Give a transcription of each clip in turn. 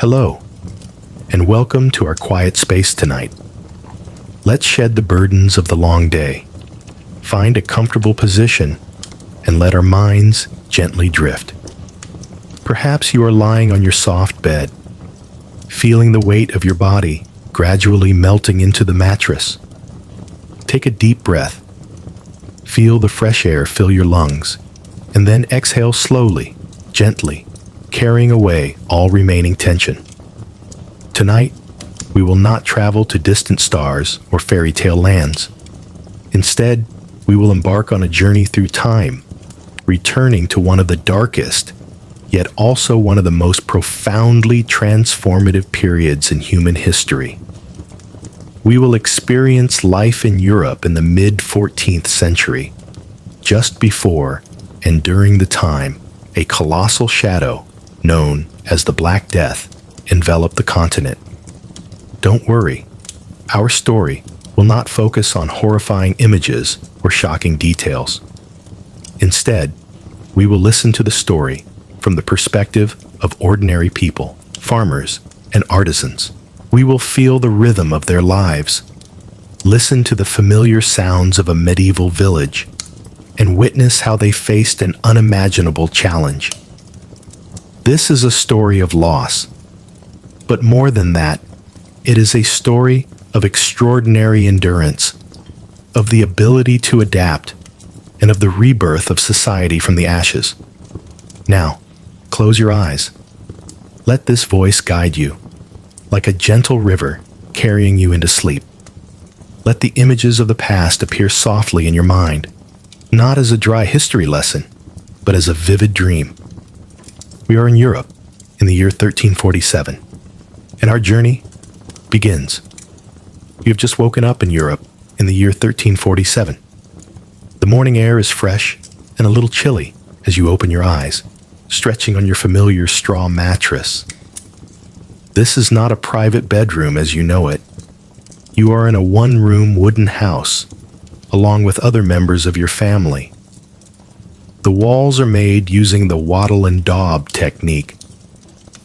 Hello, and welcome to our quiet space tonight. Let's shed the burdens of the long day, find a comfortable position, and let our minds gently drift. Perhaps you are lying on your soft bed, feeling the weight of your body gradually melting into the mattress. Take a deep breath. Feel the fresh air fill your lungs, and then exhale slowly, gently, carrying away all remaining tension. Tonight, we will not travel to distant stars or fairy tale lands. Instead, we will embark on a journey through time, returning to one of the darkest, yet also one of the most profoundly transformative periods in human history. We will experience life in Europe in the mid-14th century, just before and during the time a colossal shadow known as the Black Death enveloped the continent. Don't worry, our story will not focus on horrifying images or shocking details. Instead, we will listen to the story from the perspective of ordinary people, farmers, and artisans. We will feel the rhythm of their lives, listen to the familiar sounds of a medieval village, and witness how they faced an unimaginable challenge. This is a story of loss, but more than that, it is a story of extraordinary endurance, of the ability to adapt, and of the rebirth of society from the ashes. Now, close your eyes. Let this voice guide you, like a gentle river carrying you into sleep. Let the images of the past appear softly in your mind, not as a dry history lesson, but as a vivid dream. We are in Europe in the year 1347, and our journey begins. You have just woken up in Europe in the year 1347. The morning air is fresh and a little chilly as you open your eyes, stretching on your familiar straw mattress. This is not a private bedroom as you know it. You are in a one-room wooden house, along with other members of your family. The walls are made using the wattle and daub technique,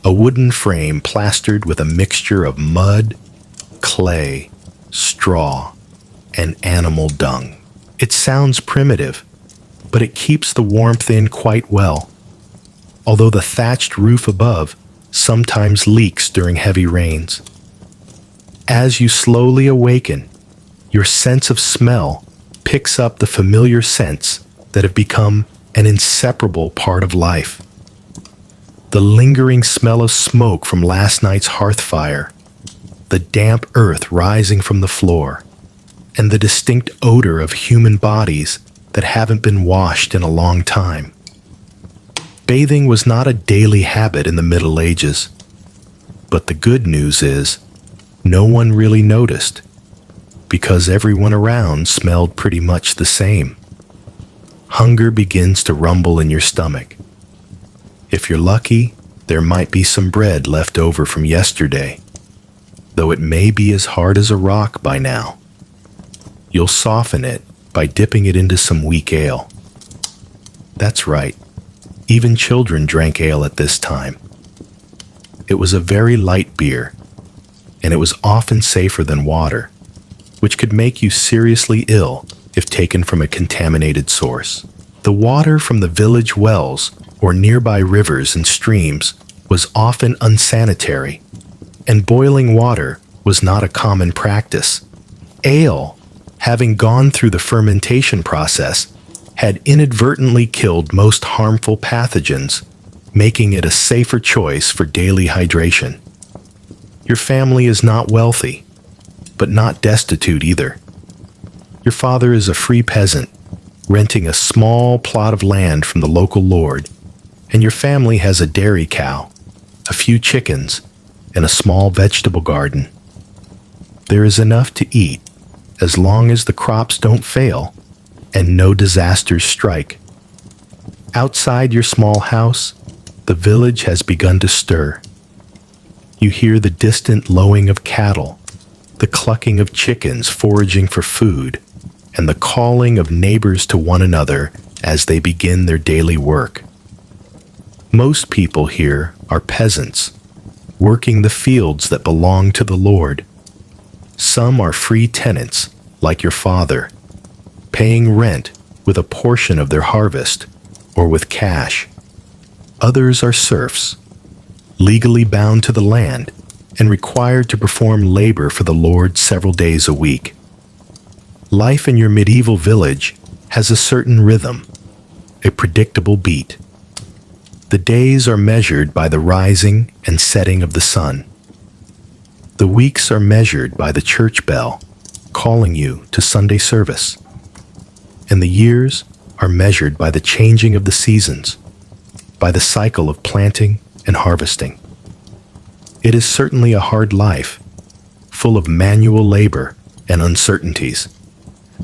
a wooden frame plastered with a mixture of mud, clay, straw, and animal dung. It sounds primitive, but it keeps the warmth in quite well, although the thatched roof above sometimes leaks during heavy rains. As you slowly awaken, your sense of smell picks up the familiar scents that have become an inseparable part of life. The lingering smell of smoke from last night's hearth fire, the damp earth rising from the floor, and the distinct odor of human bodies that haven't been washed in a long time. Bathing was not a daily habit in the Middle Ages, but the good news is no one really noticed, because everyone around smelled pretty much the same. Hunger begins to rumble in your stomach. If you're lucky, there might be some bread left over from yesterday, though it may be as hard as a rock by now. You'll soften it by dipping it into some weak ale. That's right, even children drank ale at this time. It was a very light beer, and it was often safer than water, which could make you seriously ill if taken from a contaminated source. The water from the village wells or nearby rivers and streams was often unsanitary, and boiling water was not a common practice. Ale, having gone through the fermentation process, had inadvertently killed most harmful pathogens, making it a safer choice for daily hydration. Your family is not wealthy, but not destitute either. Your father is a free peasant, renting a small plot of land from the local lord, and your family has a dairy cow, a few chickens, and a small vegetable garden. There is enough to eat as long as the crops don't fail and no disasters strike. Outside your small house, the village has begun to stir. You hear the distant lowing of cattle, the clucking of chickens foraging for food, and the calling of neighbors to one another as they begin their daily work. Most people here are peasants, working the fields that belong to the Lord. Some are free tenants, like your father, paying rent with a portion of their harvest or with cash. Others are serfs, legally bound to the land and required to perform labor for the Lord several days a week. Life in your medieval village has a certain rhythm, a predictable beat. The days are measured by the rising and setting of the sun. The weeks are measured by the church bell calling you to Sunday service. And the years are measured by the changing of the seasons, by the cycle of planting and harvesting. It is certainly a hard life, full of manual labor and uncertainties,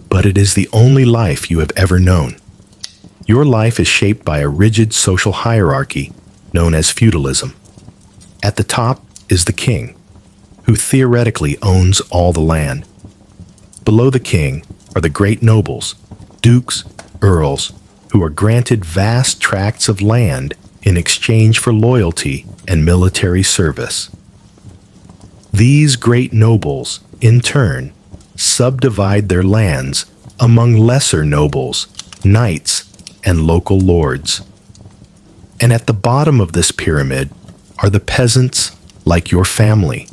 but it is the only life you have ever known. Your life is shaped by a rigid social hierarchy known as feudalism. At the top is the king, who theoretically owns all the land. Below the king are the great nobles, dukes, earls, who are granted vast tracts of land in exchange for loyalty and military service. These great nobles, in turn, subdivide their lands among lesser nobles, knights, and local lords. And at the bottom of this pyramid are the peasants, like your family,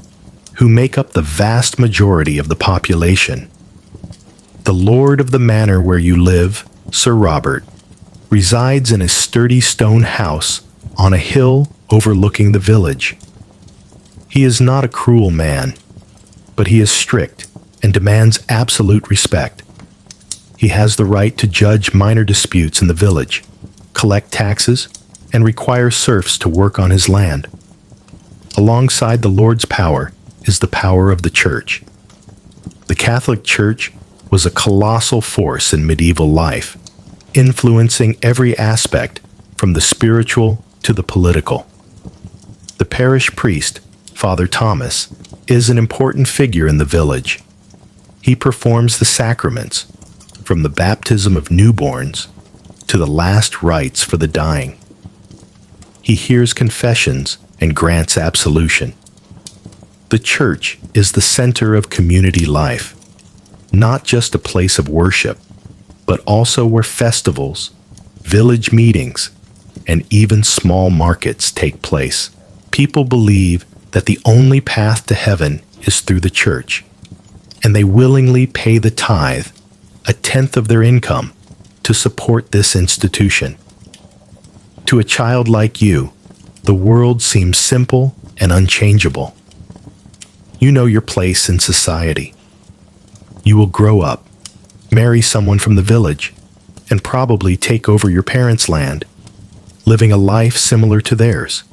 who make up the vast majority of the population. The lord of the manor where you live, Sir Robert, resides in a sturdy stone house on a hill overlooking the village. He is not a cruel man, but he is strict and demands absolute respect. He has the right to judge minor disputes in the village, collect taxes, and require serfs to work on his land. Alongside the Lord's power is the power of the Church. The Catholic Church was a colossal force in medieval life, influencing every aspect from the spiritual to the political. The parish priest, Father Thomas, is an important figure in the village. He performs the sacraments, from the baptism of newborns to the last rites for the dying. He hears confessions and grants absolution. The church is the center of community life, not just a place of worship, but also where festivals, village meetings, and even small markets take place. People believe that the only path to heaven is through the church, and they willingly pay the tithe, a tenth of their income, to support this institution. To a child like you, the world seems simple and unchangeable. You know your place in society. You will grow up, marry someone from the village, and probably take over your parents' land, living a life similar to theirs.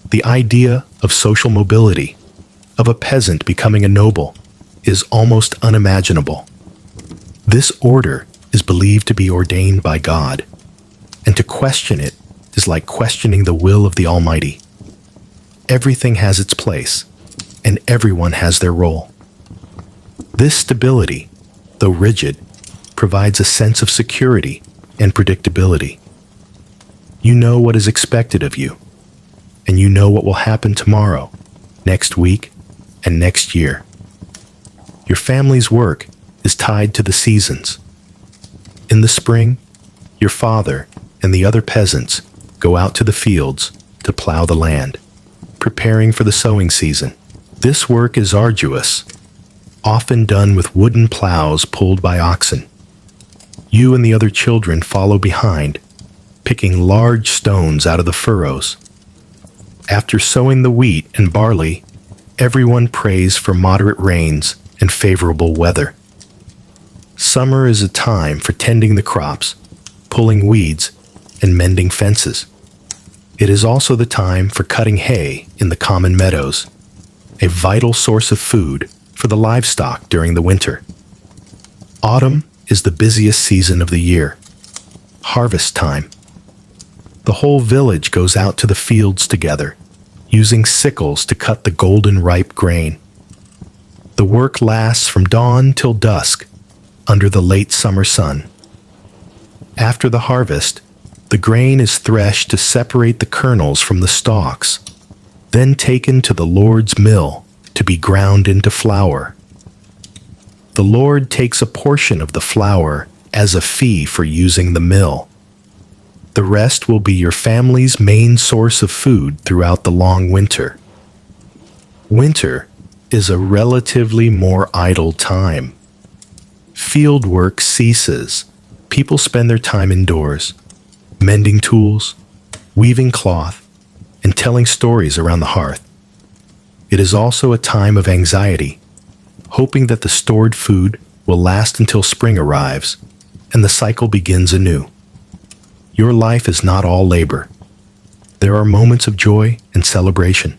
The idea of social mobility, of a peasant becoming a noble, is almost unimaginable. This order is believed to be ordained by God, and to question it is like questioning the will of the Almighty. Everything has its place, and everyone has their role. This stability, though rigid, provides a sense of security and predictability. You know what is expected of you, and you know what will happen tomorrow, next week, and next year. Your family's work is tied to the seasons. In the spring, your father and the other peasants go out to the fields to plow the land, preparing for the sowing season. This work is arduous, often done with wooden plows pulled by oxen. You and the other children follow behind, picking large stones out of the furrows. After sowing the wheat and barley, everyone prays for moderate rains and favorable weather. Summer is a time for tending the crops, pulling weeds, and mending fences. It is also the time for cutting hay in the common meadows, a vital source of food for the livestock during the winter. Autumn is the busiest season of the year, harvest time. The whole village goes out to the fields together, using sickles to cut the golden ripe grain. The work lasts from dawn till dusk, under the late summer sun. After the harvest, the grain is threshed to separate the kernels from the stalks. then taken to the Lord's mill to be ground into flour. The Lord takes a portion of the flour as a fee for using the mill. The rest will be your family's main source of food throughout the long winter. Winter is a relatively more idle time. Field work ceases. People spend their time indoors, mending tools, weaving cloth, and telling stories around the hearth. It is also a time of anxiety, hoping that the stored food will last until spring arrives and the cycle begins anew. Your life is not all labor. There are moments of joy and celebration.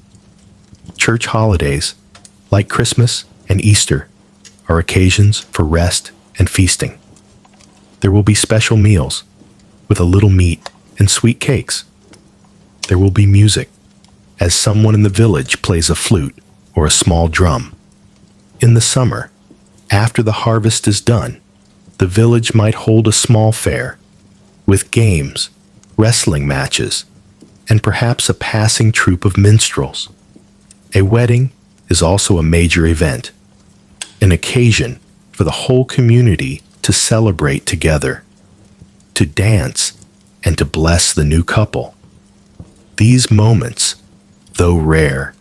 Church holidays, like Christmas and Easter, are occasions for rest and feasting. There will be special meals with a little meat and sweet cakes. There will be music as someone in the village plays a flute or a small drum. In the summer, after the harvest is done, the village might hold a small fair with games, wrestling matches, and perhaps a passing troupe of minstrels. A wedding is also a major event, an occasion for the whole community to celebrate together, to dance, and to bless the new couple. These moments, though rare,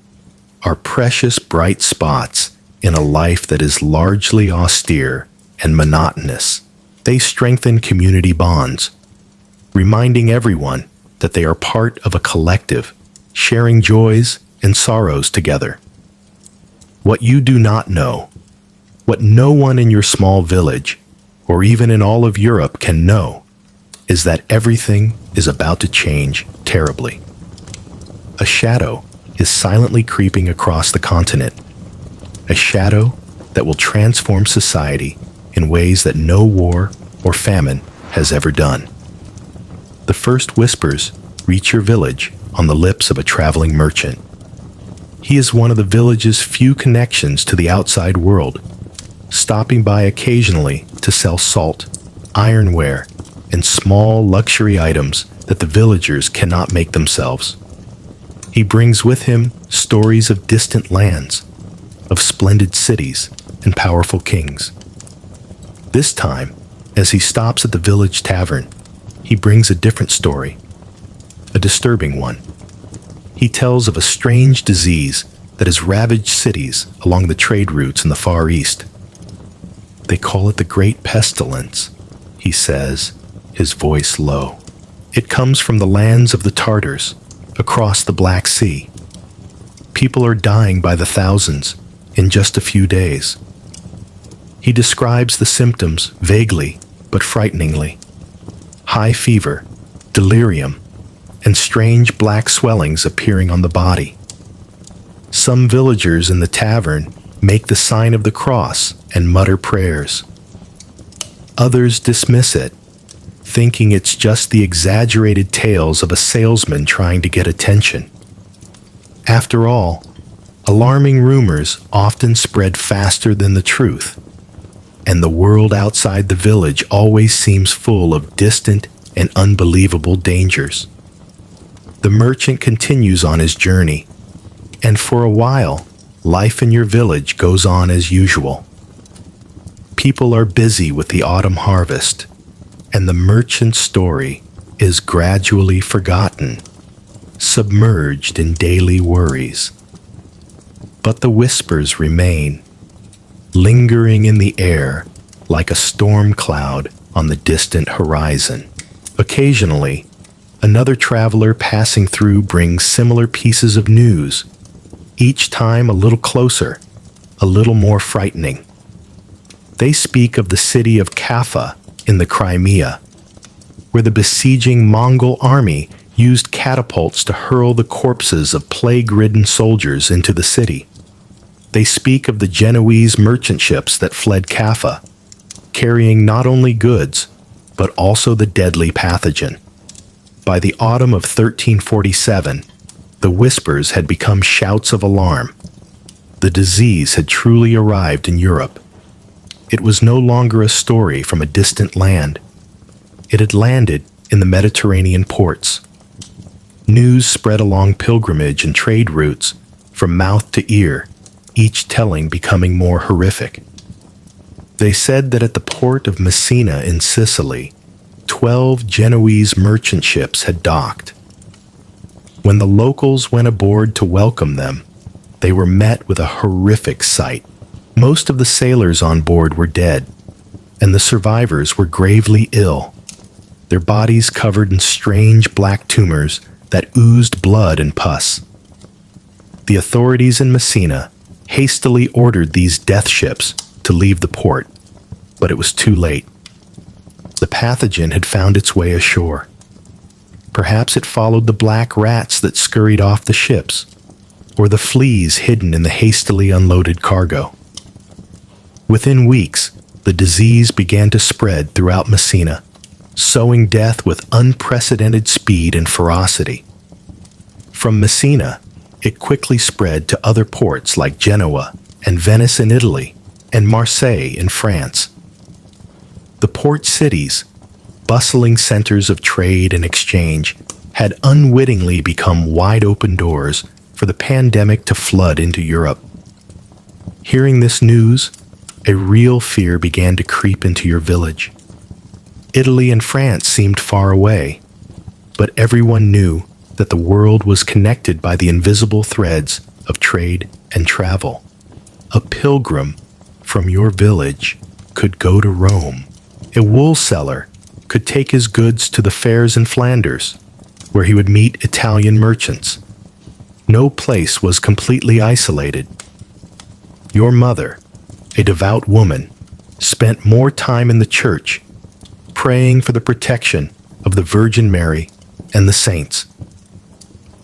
are precious bright spots in a life that is largely austere and monotonous. They strengthen community bonds, reminding everyone that they are part of a collective, sharing joys and sorrows together. What you do not know, what no one in your small village, or even in all of Europe can know, is that everything is about to change terribly. A shadow is silently creeping across the continent, a shadow that will transform society in ways that no war or famine has ever done. The first whispers reach your village on the lips of a traveling merchant. He is one of the village's few connections to the outside world, stopping by occasionally to sell salt, ironware, and small luxury items that the villagers cannot make themselves. He brings with him stories of distant lands, of splendid cities and powerful kings. This time, as he stops at the village tavern, he brings a different story, a disturbing one. He tells of a strange disease that has ravaged cities along the trade routes in the Far East. They call it the Great Pestilence, he says, his voice low. It comes from the lands of the Tartars, across the Black Sea. People are dying by the thousands in just a few days. He describes the symptoms vaguely but frighteningly. High fever, delirium, and strange black swellings appearing on the body. Some villagers in the tavern make the sign of the cross and mutter prayers. Others dismiss it, thinking it's just the exaggerated tales of a salesman trying to get attention. After all, alarming rumors often spread faster than the truth, and the world outside the village always seems full of distant and unbelievable dangers. The merchant continues on his journey, and for a while, life in your village goes on as usual. People are busy with the autumn harvest, and the merchant's story is gradually forgotten, submerged in daily worries. But the whispers remain, lingering in the air like a storm cloud on the distant horizon. Occasionally, another traveler passing through brings similar pieces of news, each time a little closer, a little more frightening. They speak of the city of Kaffa in the Crimea, where the besieging Mongol army used catapults to hurl the corpses of plague-ridden soldiers into the city. They speak of the Genoese merchant ships that fled Kaffa, carrying not only goods, but also the deadly pathogen. By the autumn of 1347, the whispers had become shouts of alarm. The disease had truly arrived in Europe. It was no longer a story from a distant land. It had landed in the Mediterranean ports. News spread along pilgrimage and trade routes, from mouth to ear, each telling becoming more horrific. They said that at the port of Messina in Sicily, 12 Genoese merchant ships had docked. When the locals went aboard to welcome them, they were met with a horrific sight. Most of the sailors on board were dead, and the survivors were gravely ill, their bodies covered in strange black tumors that oozed blood and pus. The authorities in Messina hastily ordered these death ships to leave the port, but it was too late. The pathogen had found its way ashore. Perhaps it followed the black rats that scurried off the ships, or the fleas hidden in the hastily unloaded cargo. Within weeks, the disease began to spread throughout Messina, sowing death with unprecedented speed and ferocity. From Messina, it quickly spread to other ports like Genoa and Venice in Italy and Marseille in France. The port cities, bustling centers of trade and exchange, had unwittingly become wide-open doors for the pandemic to flood into Europe. Hearing this news, a real fear began to creep into your village. Italy and France seemed far away, but everyone knew that the world was connected by the invisible threads of trade and travel. A pilgrim from your village could go to Rome. A wool seller could take his goods to the fairs in Flanders, where he would meet Italian merchants. No place was completely isolated. Your mother, a devout woman, spent more time in the church, praying for the protection of the Virgin Mary and the saints.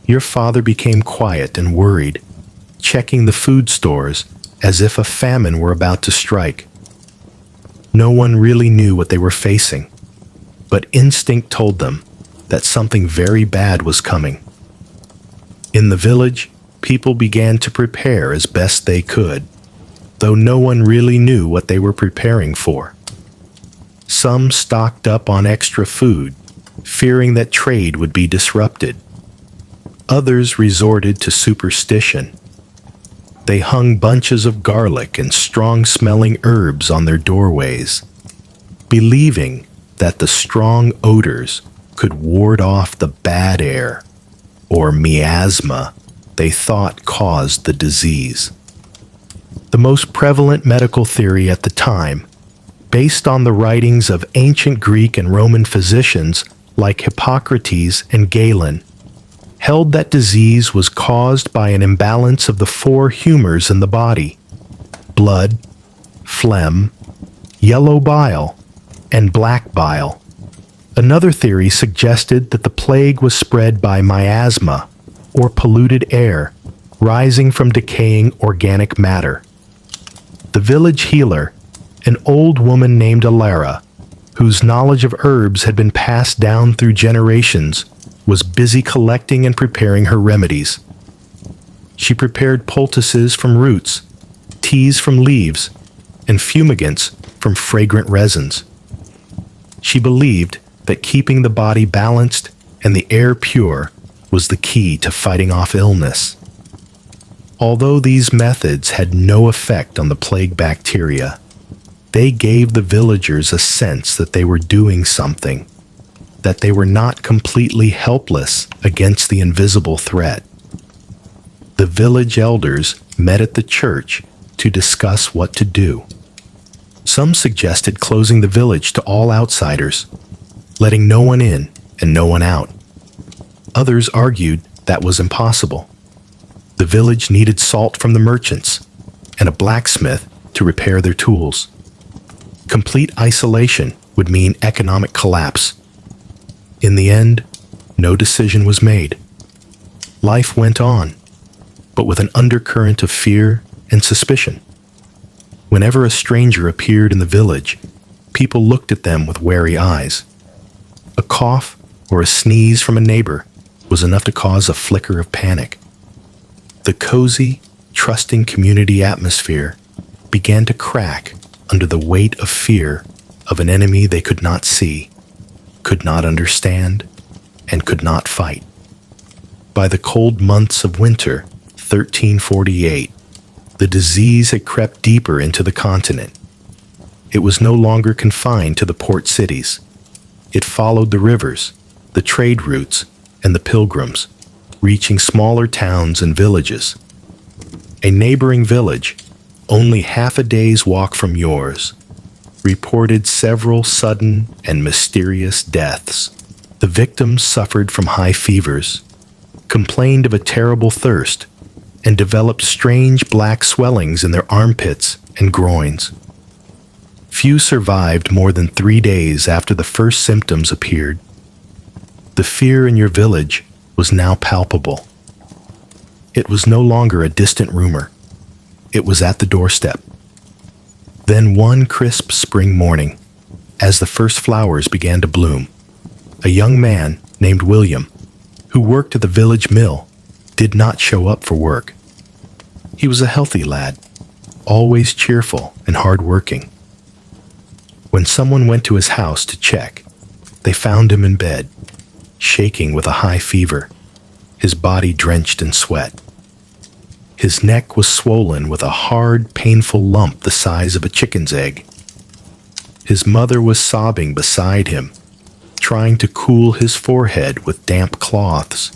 Your father became quiet and worried, checking the food stores as if a famine were about to strike. No one really knew what they were facing, but instinct told them that something very bad was coming. In the village, people began to prepare as best they could, though no one really knew what they were preparing for. Some stocked up on extra food, fearing that trade would be disrupted. Others resorted to superstition. They hung bunches of garlic and strong-smelling herbs on their doorways, believing that the strong odors could ward off the bad air, or miasma, they thought caused the disease. The most prevalent medical theory at the time, based on the writings of ancient Greek and Roman physicians like Hippocrates and Galen, held that disease was caused by an imbalance of the four humors in the body: blood, phlegm, yellow bile, and black bile. Another theory suggested that the plague was spread by miasma, or polluted air, rising from decaying organic matter. The village healer, an old woman named Alara, whose knowledge of herbs had been passed down through generations, was busy collecting and preparing her remedies. She prepared poultices from roots, teas from leaves, and fumigants from fragrant resins. She believed that keeping the body balanced and the air pure was the key to fighting off illness. Although these methods had no effect on the plague bacteria, they gave the villagers a sense that they were doing something, that they were not completely helpless against the invisible threat. The village elders met at the church to discuss what to do. Some suggested closing the village to all outsiders, letting no one in and no one out. Others argued that was impossible. The village needed salt from the merchants and a blacksmith to repair their tools. Complete isolation would mean economic collapse. In the end, no decision was made. Life went on, but with an undercurrent of fear and suspicion. Whenever a stranger appeared in the village, people looked at them with wary eyes. A cough or a sneeze from a neighbor was enough to cause a flicker of panic. The cozy, trusting community atmosphere began to crack under the weight of fear of an enemy they could not see, could not understand, and could not fight. By the cold months of winter, 1348, the disease had crept deeper into the continent. It was no longer confined to the port cities. It followed the rivers, the trade routes, and the pilgrims, reaching smaller towns and villages. A neighboring village, only half a day's walk from yours, reported several sudden and mysterious deaths. The victims suffered from high fevers, complained of a terrible thirst, and developed strange black swellings in their armpits and groins. Few survived more than 3 days after the first symptoms appeared. The fear in your village was now palpable. It was no longer a distant rumor. It was at the doorstep. Then one crisp spring morning, as the first flowers began to bloom, a young man named William, who worked at the village mill, did not show up for work. He was a healthy lad, always cheerful and hard-working. When someone went to his house to check, they found him in bed, shaking with a high fever, his body drenched in sweat. His neck was swollen with a hard, painful lump the size of a chicken's egg. His mother was sobbing beside him, trying to cool his forehead with damp cloths.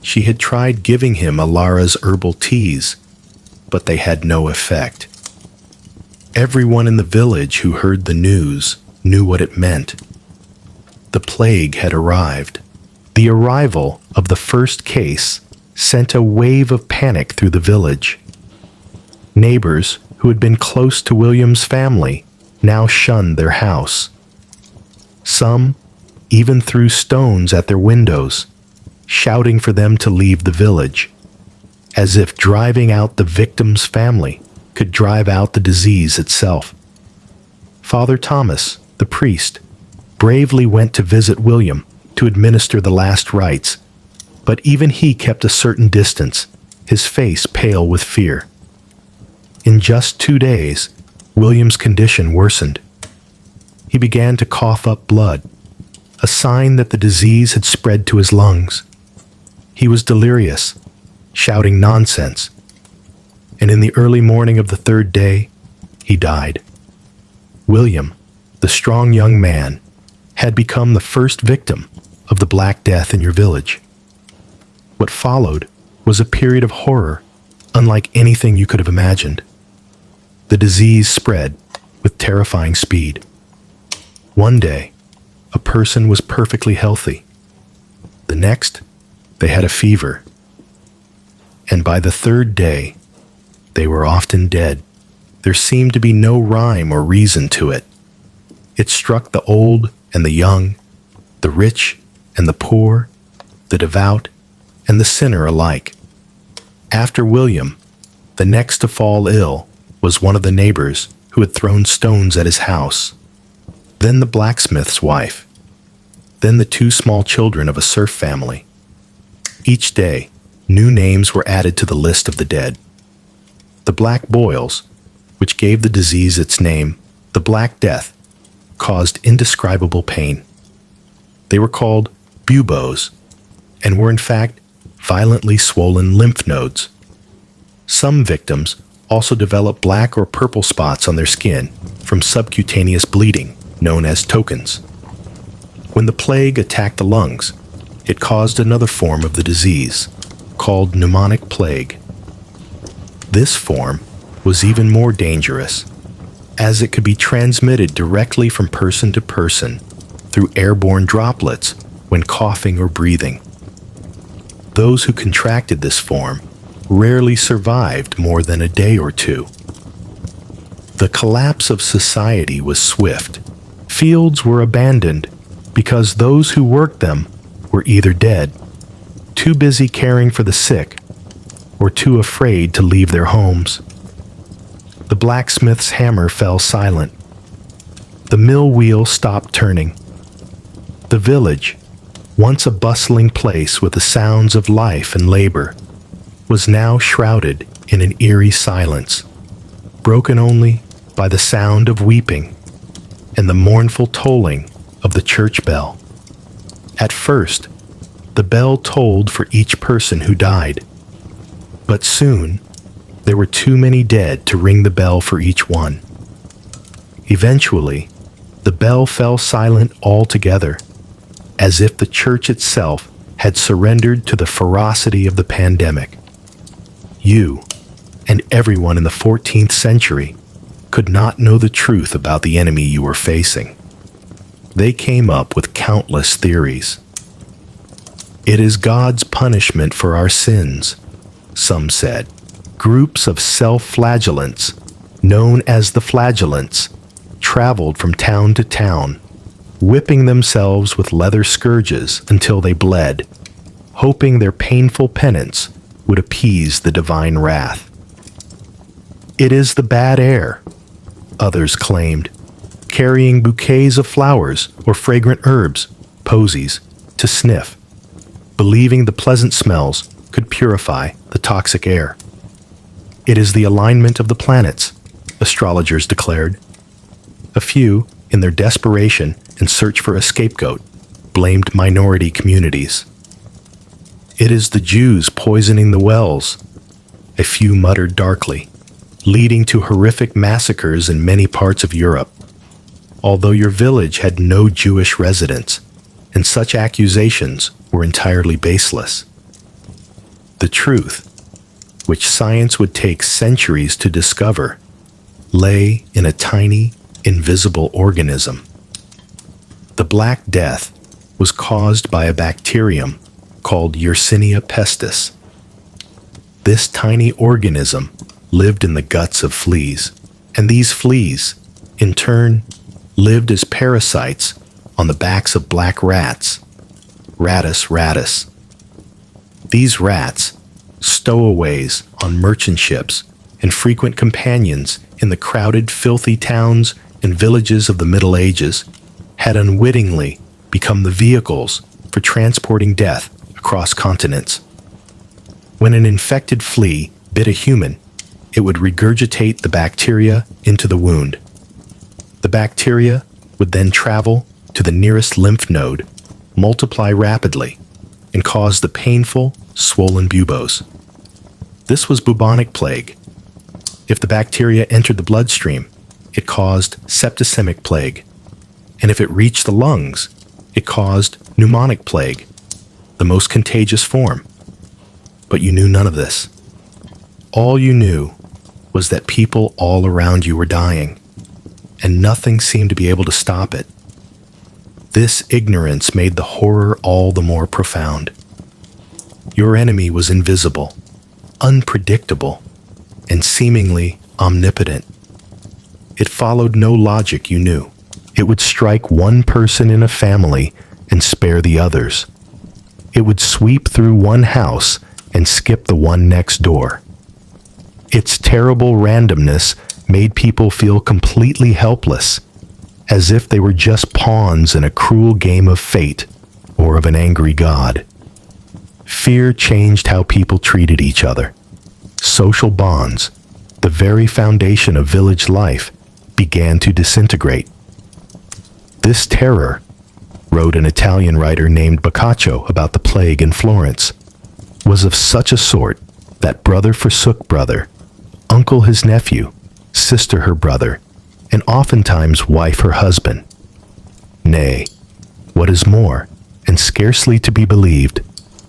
She had tried giving him Alara's herbal teas, but they had no effect. Everyone in the village who heard the news knew what it meant. The plague had arrived. The arrival of the first case sent a wave of panic through the village. Neighbors who had been close to William's family now shunned their house. Some even threw stones at their windows, shouting for them to leave the village, as if driving out the victim's family could drive out the disease itself. Father Thomas, the priest, bravely went to visit William to administer the last rites, but even he kept a certain distance, his face pale with fear. In just 2 days, William's condition worsened. He began to cough up blood, a sign that the disease had spread to his lungs. He was delirious, shouting nonsense, and in the early morning of the 3rd day, he died. William, the strong young man, had become the first victim of the Black Death in your village. What followed was a period of horror unlike anything you could have imagined. The disease spread with terrifying speed. One day, a person was perfectly healthy. The next, they had a fever. And by the 3rd day, they were often dead. There seemed to be no rhyme or reason to it. It struck the old and the young, the rich and the poor, the devout and the sinner alike. After William, the next to fall ill was one of the neighbors who had thrown stones at his house. Then the blacksmith's wife. Then the 2 small children of a serf family. Each day, new names were added to the list of the dead. The black boils, which gave the disease its name, the Black Death, caused indescribable pain. They were called buboes, and were in fact violently swollen lymph nodes. Some victims also developed black or purple spots on their skin from subcutaneous bleeding, known as tokens. When the plague attacked the lungs, it caused another form of the disease, called pneumonic plague. This form was even more dangerous, as it could be transmitted directly from person to person through airborne droplets when coughing or breathing. Those who contracted this form rarely survived more than a day or 2. The collapse of society was swift. Fields were abandoned because those who worked them were either dead, too busy caring for the sick, or too afraid to leave their homes. The blacksmith's hammer fell silent. The mill wheel stopped turning. The village, once a bustling place with the sounds of life and labor, was now shrouded in an eerie silence, broken only by the sound of weeping and the mournful tolling of the church bell. At first, The bell tolled for each person who died. But soon, there were too many dead to ring the bell for each one. Eventually, the bell fell silent altogether, as if the church itself had surrendered to the ferocity of the pandemic. You, and everyone in the 14th century, could not know the truth about the enemy you were facing. They came up with countless theories. It is God's punishment for our sins, some said. Groups of self-flagellants, known as the flagellants, traveled from town to town, whipping themselves with leather scourges until they bled, hoping their painful penance would appease the divine wrath. It is the bad air, others claimed, carrying bouquets of flowers or fragrant herbs, posies, to sniff, believing the pleasant smells could purify the toxic air. It is the alignment of the planets, astrologers declared. A few, in their desperation and search for a scapegoat, blamed minority communities. It is the Jews poisoning the wells, a few muttered darkly, leading to horrific massacres in many parts of Europe, although your village had no Jewish residents, and such accusations were entirely baseless. The truth, which science would take centuries to discover, lay in a tiny, invisible organism. The Black Death was caused by a bacterium called Yersinia pestis. This tiny organism lived in the guts of fleas, and these fleas, in turn, lived as parasites on the backs of black rats, Rattus rattus. These rats, stowaways on merchant ships and frequent companions in the crowded, filthy towns and villages of the Middle Ages, had unwittingly become the vehicles for transporting death across continents. When an infected flea bit a human, it would regurgitate the bacteria into the wound. The bacteria would then travel to the nearest lymph node, multiply rapidly, and cause the painful, swollen buboes. This was bubonic plague. If the bacteria entered the bloodstream, it caused septicemic plague, and if it reached the lungs, it caused pneumonic plague, the most contagious form. But you knew none of this. All you knew was that people all around you were dying, and nothing seemed to be able to stop it. This ignorance made the horror all the more profound. Your enemy was invisible, unpredictable, and seemingly omnipotent. It followed no logic, you knew. It would strike one person in a family and spare the others. It would sweep through one house and skip the one next door. Its terrible randomness made people feel completely helpless, as if they were just pawns in a cruel game of fate or of an angry god. Fear changed how people treated each other. Social bonds, the very foundation of village life, began to disintegrate. This terror, wrote an Italian writer named Boccaccio about the plague in Florence, was of such a sort that brother forsook brother, uncle his nephew, sister her brother, and oftentimes wife her husband. Nay, what is more, and scarcely to be believed,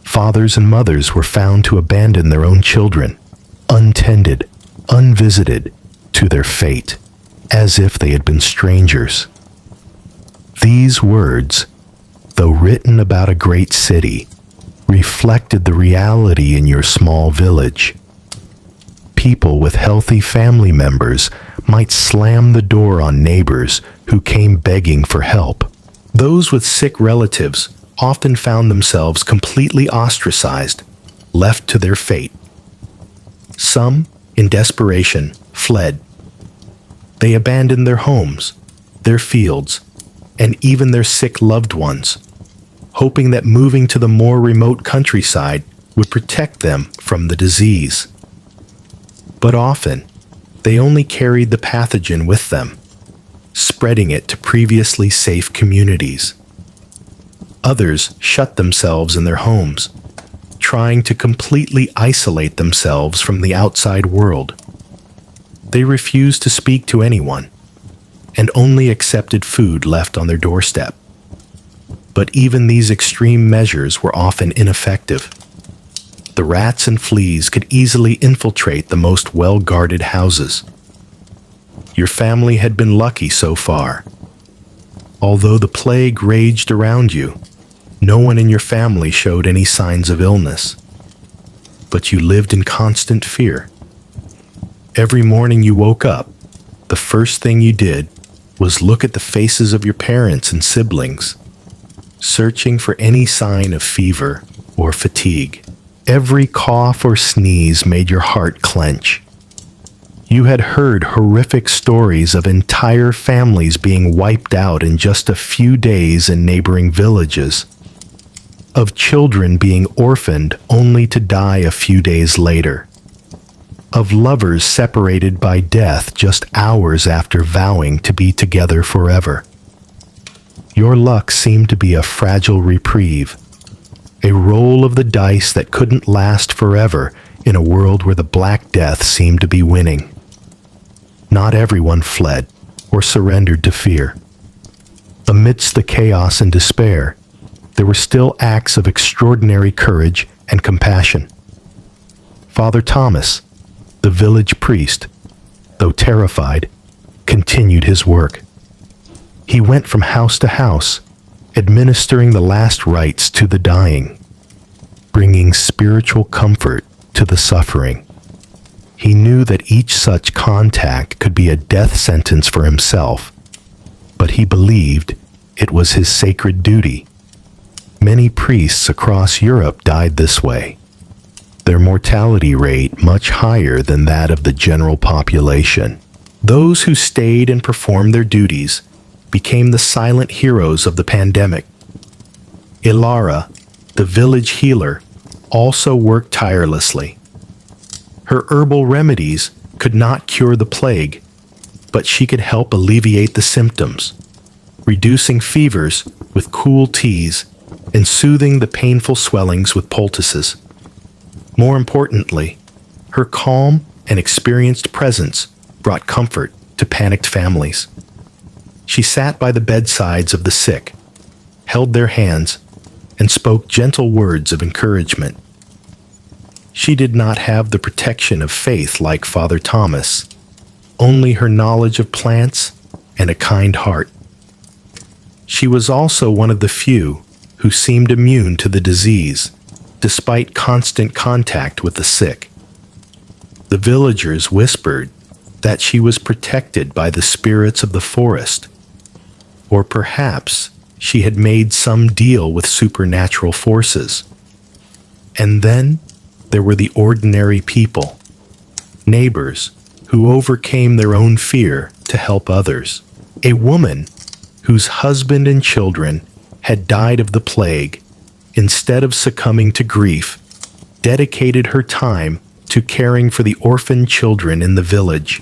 fathers and mothers were found to abandon their own children, untended, unvisited, to their fate, as if they had been strangers. These words, though written about a great city, reflected the reality in your small village. People with healthy family members might slam the door on neighbors who came begging for help. Those with sick relatives often found themselves completely ostracized, left to their fate. Some, in desperation, fled. They abandoned their homes, their fields, and even their sick loved ones, hoping that moving to the more remote countryside would protect them from the disease. But often, they only carried the pathogen with them, spreading it to previously safe communities. Others shut themselves in their homes, trying to completely isolate themselves from the outside world. They refused to speak to anyone and only accepted food left on their doorstep. But even these extreme measures were often ineffective. The rats and fleas could easily infiltrate the most well-guarded houses. Your family had been lucky so far. Although the plague raged around you, no one in your family showed any signs of illness. But you lived in constant fear. Every morning you woke up, the first thing you did was look at the faces of your parents and siblings, searching for any sign of fever or fatigue. Every cough or sneeze made your heart clench. You had heard horrific stories of entire families being wiped out in just a few days in neighboring villages, of children being orphaned only to die a few days later, of lovers separated by death just hours after vowing to be together forever. Your luck seemed to be a fragile reprieve, a roll of the dice that couldn't last forever in a world where the Black Death seemed to be winning. Not everyone fled or surrendered to fear. Amidst the chaos and despair, there were still acts of extraordinary courage and compassion. Father Thomas, the village priest, though terrified, continued his work. He went from house to house, administering the last rites to the dying, bringing spiritual comfort to the suffering. He knew that each such contact could be a death sentence for himself, but he believed it was his sacred duty. Many priests across Europe died this way, their mortality rate much higher than that of the general population. Those who stayed and performed their duties became the silent heroes of the pandemic. Ilara, the village healer, also worked tirelessly. Her herbal remedies could not cure the plague, but she could help alleviate the symptoms, reducing fevers with cool teas and soothing the painful swellings with poultices. More importantly, her calm and experienced presence brought comfort to panicked families. She sat by the bedsides of the sick, held their hands, and spoke gentle words of encouragement. She did not have the protection of faith like Father Thomas, only her knowledge of plants and a kind heart. She was also one of the few who seemed immune to the disease, despite constant contact with the sick. The villagers whispered that she was protected by the spirits of the forest, or perhaps she had made some deal with supernatural forces. And then there were the ordinary people, neighbors who overcame their own fear to help others. A woman whose husband and children had died of the plague, instead of succumbing to grief, dedicated her time to caring for the orphaned children in the village.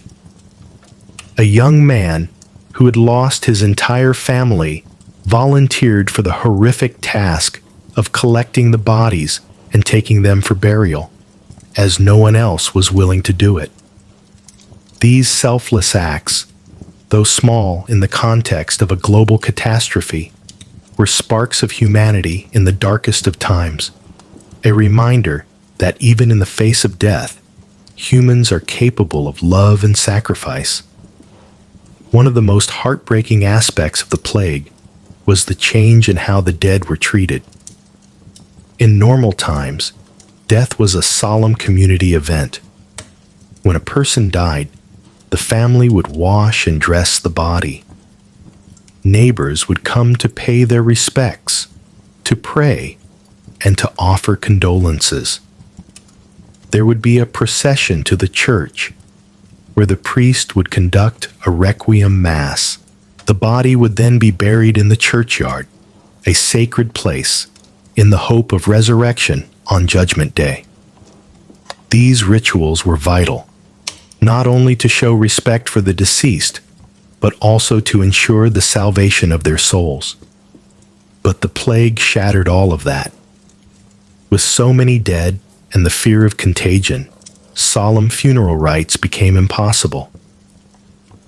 A young man who had lost his entire family volunteered for the horrific task of collecting the bodies and taking them for burial, as no one else was willing to do it. These selfless acts, though small in the context of a global catastrophe, were sparks of humanity in the darkest of times, a reminder that even in the face of death, humans are capable of love and sacrifice. One of the most heartbreaking aspects of the plague was the change in how the dead were treated. In normal times, death was a solemn community event. When a person died, the family would wash and dress the body. Neighbors would come to pay their respects, to pray, and to offer condolences. There would be a procession to the church, where the priest would conduct a requiem mass. The body would then be buried in the churchyard, a sacred place, in the hope of resurrection on Judgment Day. These rituals were vital, not only to show respect for the deceased, but also to ensure the salvation of their souls. But the plague shattered all of that. With so many dead and the fear of contagion, solemn funeral rites became impossible.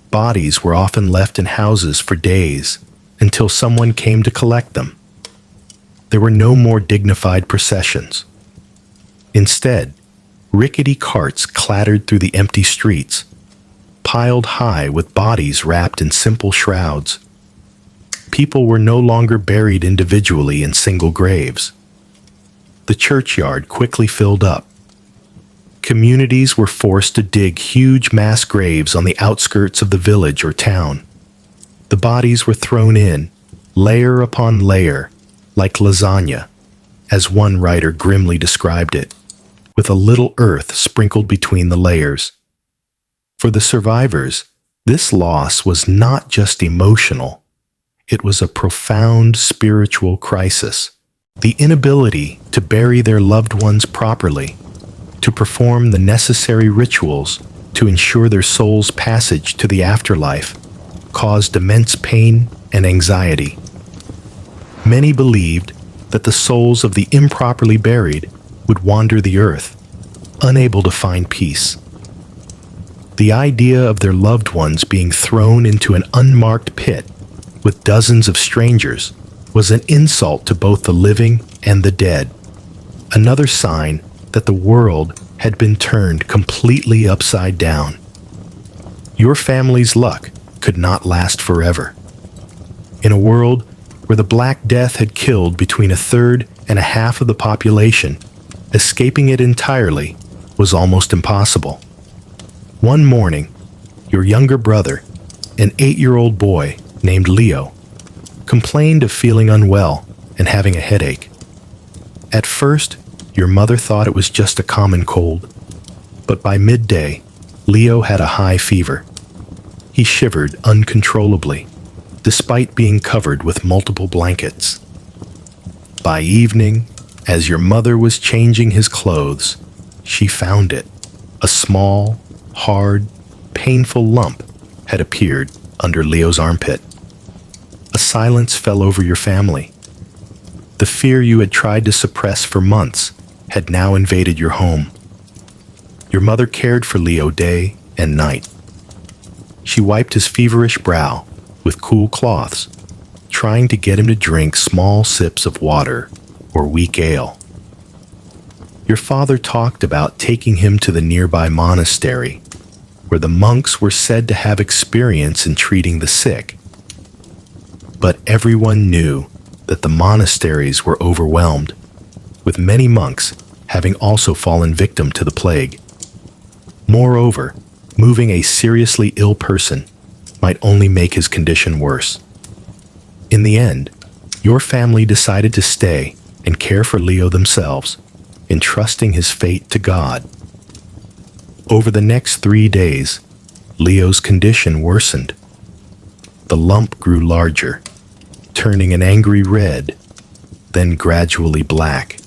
Bodies were often left in houses for days until someone came to collect them. There were no more dignified processions. Instead, rickety carts clattered through the empty streets, piled high with bodies wrapped in simple shrouds. People were no longer buried individually in single graves. The churchyard quickly filled up. Communities were forced to dig huge mass graves on the outskirts of the village or town. The bodies were thrown in, layer upon layer, like lasagna, as one writer grimly described it, with a little earth sprinkled between the layers. For the survivors, this loss was not just emotional, it was a profound spiritual crisis. The inability to bury their loved ones properly, to perform the necessary rituals to ensure their soul's passage to the afterlife, caused immense pain and anxiety. Many believed that the souls of the improperly buried would wander the earth, unable to find peace. The idea of their loved ones being thrown into an unmarked pit with dozens of strangers was an insult to both the living and the dead, another sign that the world had been turned completely upside down. Your family's luck could not last forever. In a world where the Black Death had killed between a third and a half of the population, escaping it entirely was almost impossible. One morning, your younger brother, an 8-year-old boy named Leo, complained of feeling unwell and having a headache. At first, your mother thought it was just a common cold, but by midday, Leo had a high fever. He shivered uncontrollably, despite being covered with multiple blankets. By evening, as your mother was changing his clothes, she found it. A small, hard, painful lump had appeared under Leo's armpit. A silence fell over your family. The fear you had tried to suppress for months had now invaded your home. Your mother cared for Leo day and night. She wiped his feverish brow with cool cloths, trying to get him to drink small sips of water or weak ale. Your father talked about taking him to the nearby monastery, where the monks were said to have experience in treating the sick. But everyone knew that the monasteries were overwhelmed, with many monks having also fallen victim to the plague. Moreover, moving a seriously ill person might only make his condition worse. In the end, your family decided to stay and care for Leo themselves, entrusting his fate to God. Over the next 3 days, Leo's condition worsened. The lump grew larger, turning an angry red, then gradually black.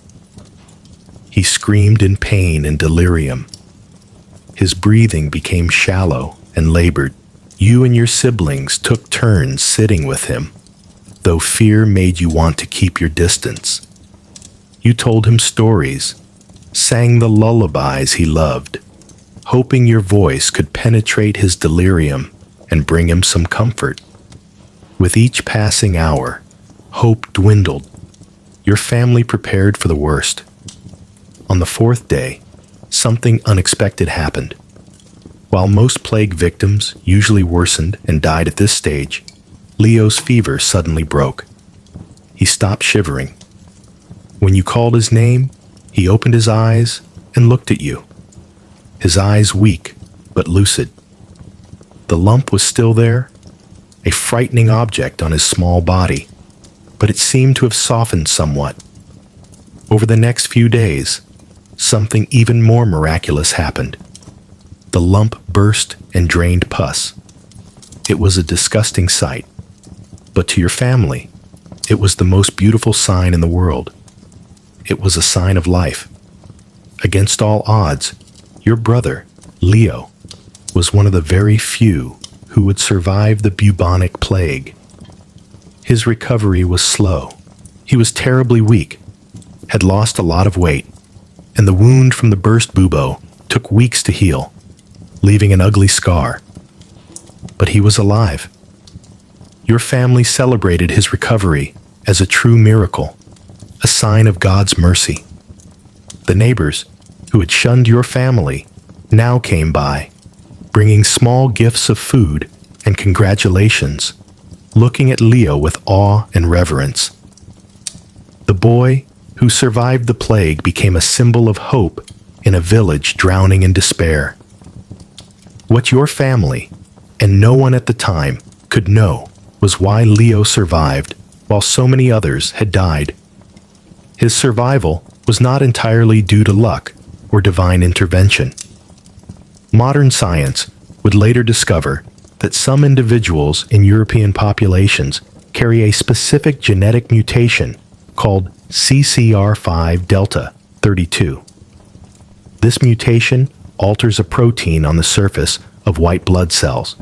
He screamed in pain and delirium. His breathing became shallow and labored. You and your siblings took turns sitting with him, though fear made you want to keep your distance. You told him stories, sang the lullabies he loved, hoping your voice could penetrate his delirium and bring him some comfort. With each passing hour, hope dwindled. Your family prepared for the worst. On the 4th day, something unexpected happened. While most plague victims usually worsened and died at this stage, Leo's fever suddenly broke. He stopped shivering. When you called his name, he opened his eyes and looked at you. His eyes weak but lucid. The lump was still there, a frightening object on his small body, but it seemed to have softened somewhat. Over the next few days, something even more miraculous happened. The lump burst and drained pus. It was a disgusting sight, but to your family, it was the most beautiful sign in the world. It was a sign of life. Against all odds, your brother, Leo, was one of the very few who would survive the bubonic plague. His recovery was slow, He was terribly weak, had lost a lot of weight, and the wound from the burst bubo took weeks to heal, leaving an ugly scar. But he was alive. Your family celebrated his recovery as a true miracle, a sign of God's mercy. The neighbors, who had shunned your family, now came by, bringing small gifts of food and congratulations, looking at Leo with awe and reverence. The boy who survived the plague became a symbol of hope in a village drowning in despair. What your family, and no one at the time, could know was why Leo survived while so many others had died. His survival was not entirely due to luck or divine intervention. Modern science would later discover that some individuals in European populations carry a specific genetic mutation called CCR5 delta 32. This mutation alters a protein on the surface of white blood cells,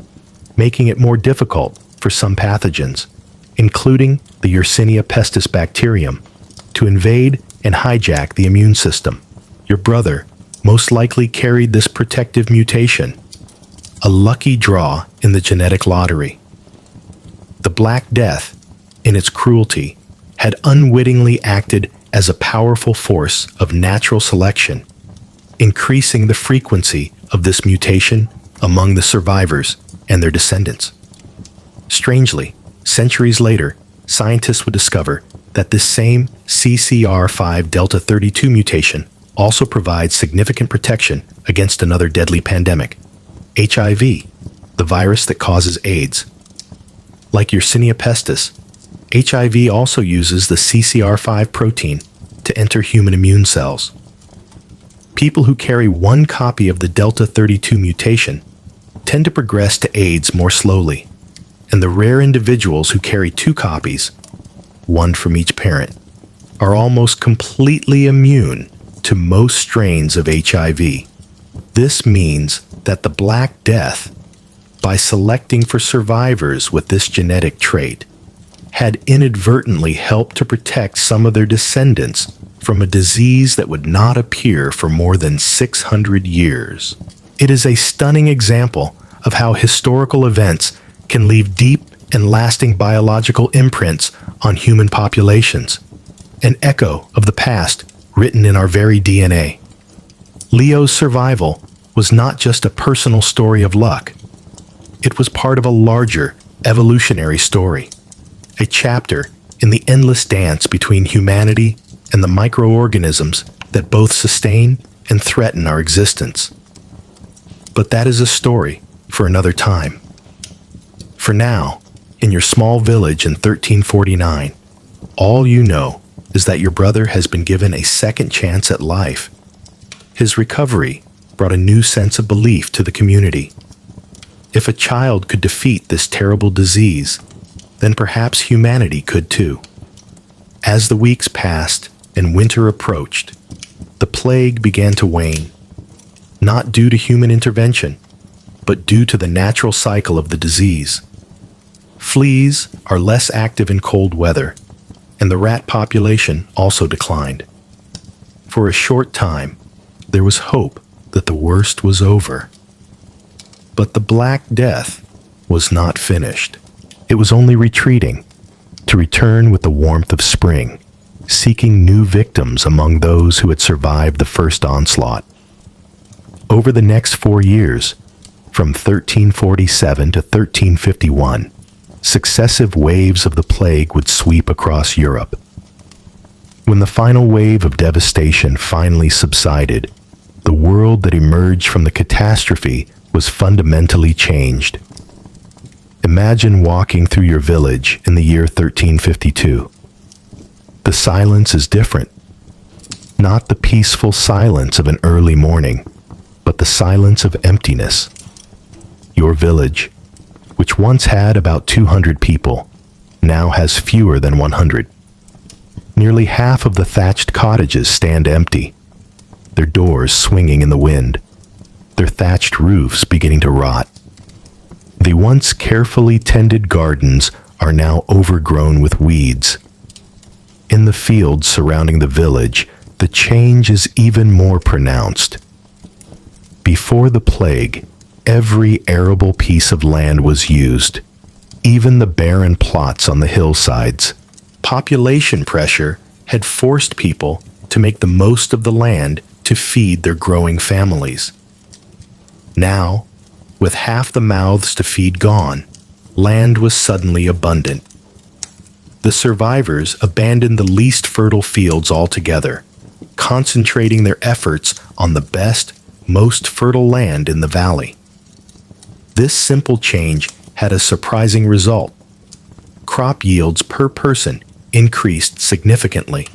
making it more difficult for some pathogens, including the Yersinia pestis bacterium, to invade and hijack the immune system. Your brother most likely carried this protective mutation, a lucky draw in the genetic lottery. The Black Death, in its cruelty, had unwittingly acted as a powerful force of natural selection, increasing the frequency of this mutation among the survivors and their descendants. Strangely, centuries later, scientists would discover that this same CCR5 delta 32 mutation also provides significant protection against another deadly pandemic, HIV, the virus that causes AIDS. Like Yersinia pestis, HIV also uses the CCR5 protein to enter human immune cells. People who carry one copy of the delta 32 mutation tend to progress to AIDS more slowly, and the rare individuals who carry two copies, one from each parent, are almost completely immune to most strains of HIV. This means that the Black Death, by selecting for survivors with this genetic trait, had inadvertently helped to protect some of their descendants from a disease that would not appear for more than 600 years. It is a stunning example of how historical events can leave deep and lasting biological imprints on human populations, an echo of the past written in our very DNA. Leo's survival was not just a personal story of luck. It was part of a larger evolutionary story, a chapter in the endless dance between humanity and the microorganisms that both sustain and threaten our existence. But that is a story for another time. For now, in your small village in 1349, all you know is that your brother has been given a second chance at life. His recovery brought a new sense of belief to the community. If a child could defeat this terrible disease, then perhaps humanity could too. As the weeks passed and winter approached, the plague began to wane, not due to human intervention, but due to the natural cycle of the disease. Fleas are less active in cold weather, and the rat population also declined. For a short time, there was hope that the worst was over. But the Black Death was not finished. It was only retreating, to return with the warmth of spring, seeking new victims among those who had survived the first onslaught. Over the next 4 years, from 1347 to 1351, successive waves of the plague would sweep across Europe. When the final wave of devastation finally subsided, the world that emerged from the catastrophe was fundamentally changed. Imagine walking through your village in the year 1352. The silence is different. Not the peaceful silence of an early morning, but the silence of emptiness. Your village, which once had about 200 people, now has fewer than 100. Nearly half of the thatched cottages stand empty, their doors swinging in the wind, their thatched roofs beginning to rot. The once carefully tended gardens are now overgrown with weeds. In the fields surrounding the village, the change is even more pronounced. Before the plague, every arable piece of land was used, even the barren plots on the hillsides. Population pressure had forced people to make the most of the land to feed their growing families. Now, with half the mouths to feed gone, land was suddenly abundant. The survivors abandoned the least fertile fields altogether, concentrating their efforts on the best, most fertile land in the valley. This simple change had a surprising result. Crop yields per person increased significantly.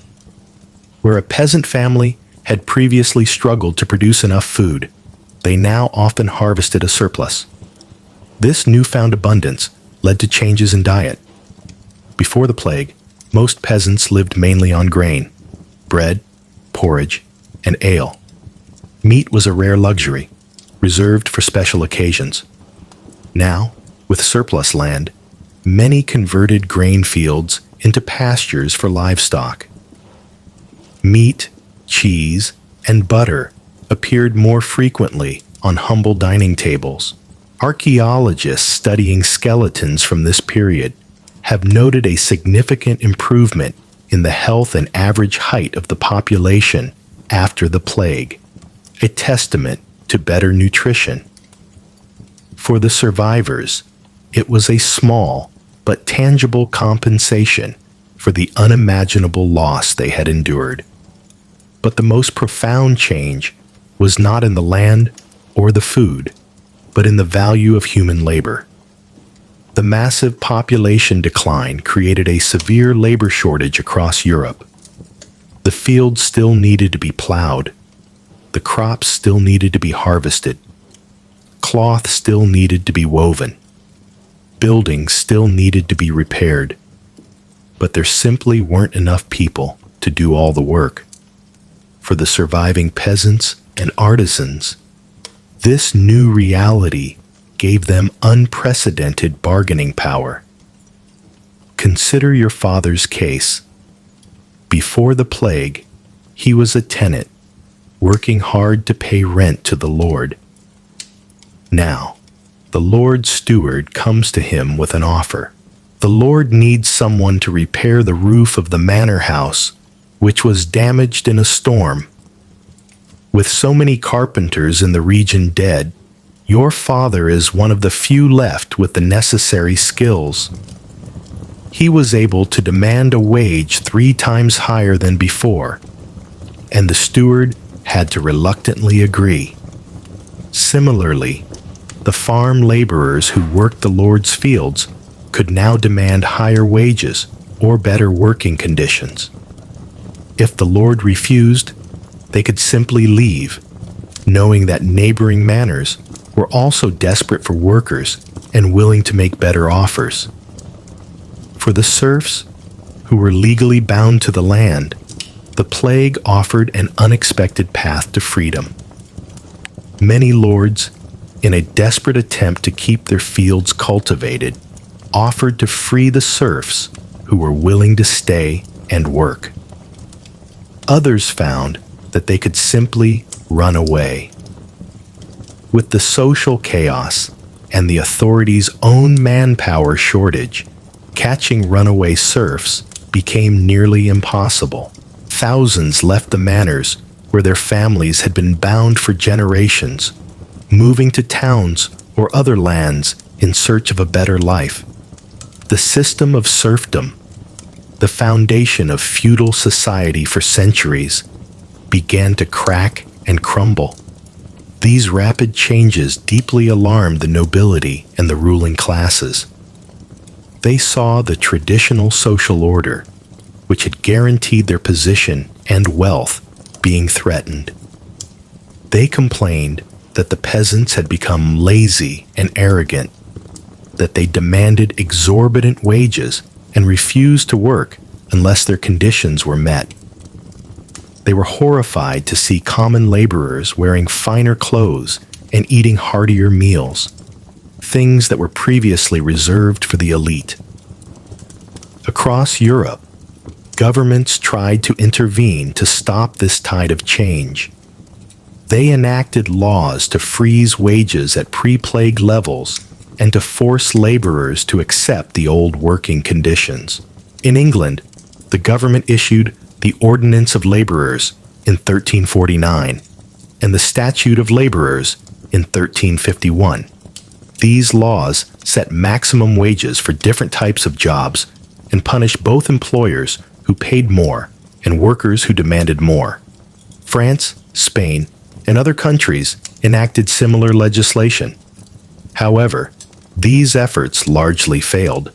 Where a peasant family had previously struggled to produce enough food, they now often harvested a surplus. This newfound abundance led to changes in diet. Before the plague, most peasants lived mainly on grain, bread, porridge, and ale. Meat was a rare luxury, reserved for special occasions. Now, with surplus land, many converted grain fields into pastures for livestock. Meat, cheese, and butter appeared more frequently on humble dining tables. Archaeologists studying skeletons from this period have noted a significant improvement in the health and average height of the population after the plague, a testament to better nutrition. For the survivors, it was a small but tangible compensation for the unimaginable loss they had endured. But the most profound change was not in the land or the food, but in the value of human labor. The massive population decline created a severe labor shortage across Europe. The fields still needed to be plowed. The crops still needed to be harvested. Cloth still needed to be woven. Buildings still needed to be repaired. But there simply weren't enough people to do all the work. For the surviving peasants and artisans, this new reality gave them unprecedented bargaining power. Consider your father's case. Before the plague, he was a tenant, working hard to pay rent to the Lord. Now, the Lord's steward comes to him with an offer. The Lord needs someone to repair the roof of the manor house, which was damaged in a storm. With so many carpenters in the region dead, your father is one of the few left with the necessary skills. He was able to demand a wage 3 times higher than before, and the steward had to reluctantly agree. Similarly, the farm laborers who worked the Lord's fields could now demand higher wages or better working conditions. If the Lord refused, they could simply leave, knowing that neighboring manors were also desperate for workers and willing to make better offers. For the serfs, who were legally bound to the land, the plague offered an unexpected path to freedom. Many lords, in a desperate attempt to keep their fields cultivated, offered to free the serfs who were willing to stay and work. Others found that they could simply run away. With the social chaos and the authorities' own manpower shortage, catching runaway serfs became nearly impossible. Thousands left the manors where their families had been bound for generations, moving to towns or other lands in search of a better life. The system of serfdom, the foundation of feudal society for centuries, began to crack and crumble. These rapid changes deeply alarmed the nobility and the ruling classes. They saw the traditional social order, which had guaranteed their position and wealth, being threatened. They complained that the peasants had become lazy and arrogant, that they demanded exorbitant wages and refused to work unless their conditions were met. They were horrified to see common laborers wearing finer clothes and eating heartier meals, things that were previously reserved for the elite. Across Europe, governments tried to intervene to stop this tide of change. They enacted laws to freeze wages at pre-plague levels and to force laborers to accept the old working conditions. In England, the government issued the Ordinance of Laborers in 1349 and the Statute of Laborers in 1351. These laws set maximum wages for different types of jobs and punished both employers who paid more and workers who demanded more. France, Spain, and other countries enacted similar legislation. However, these efforts largely failed.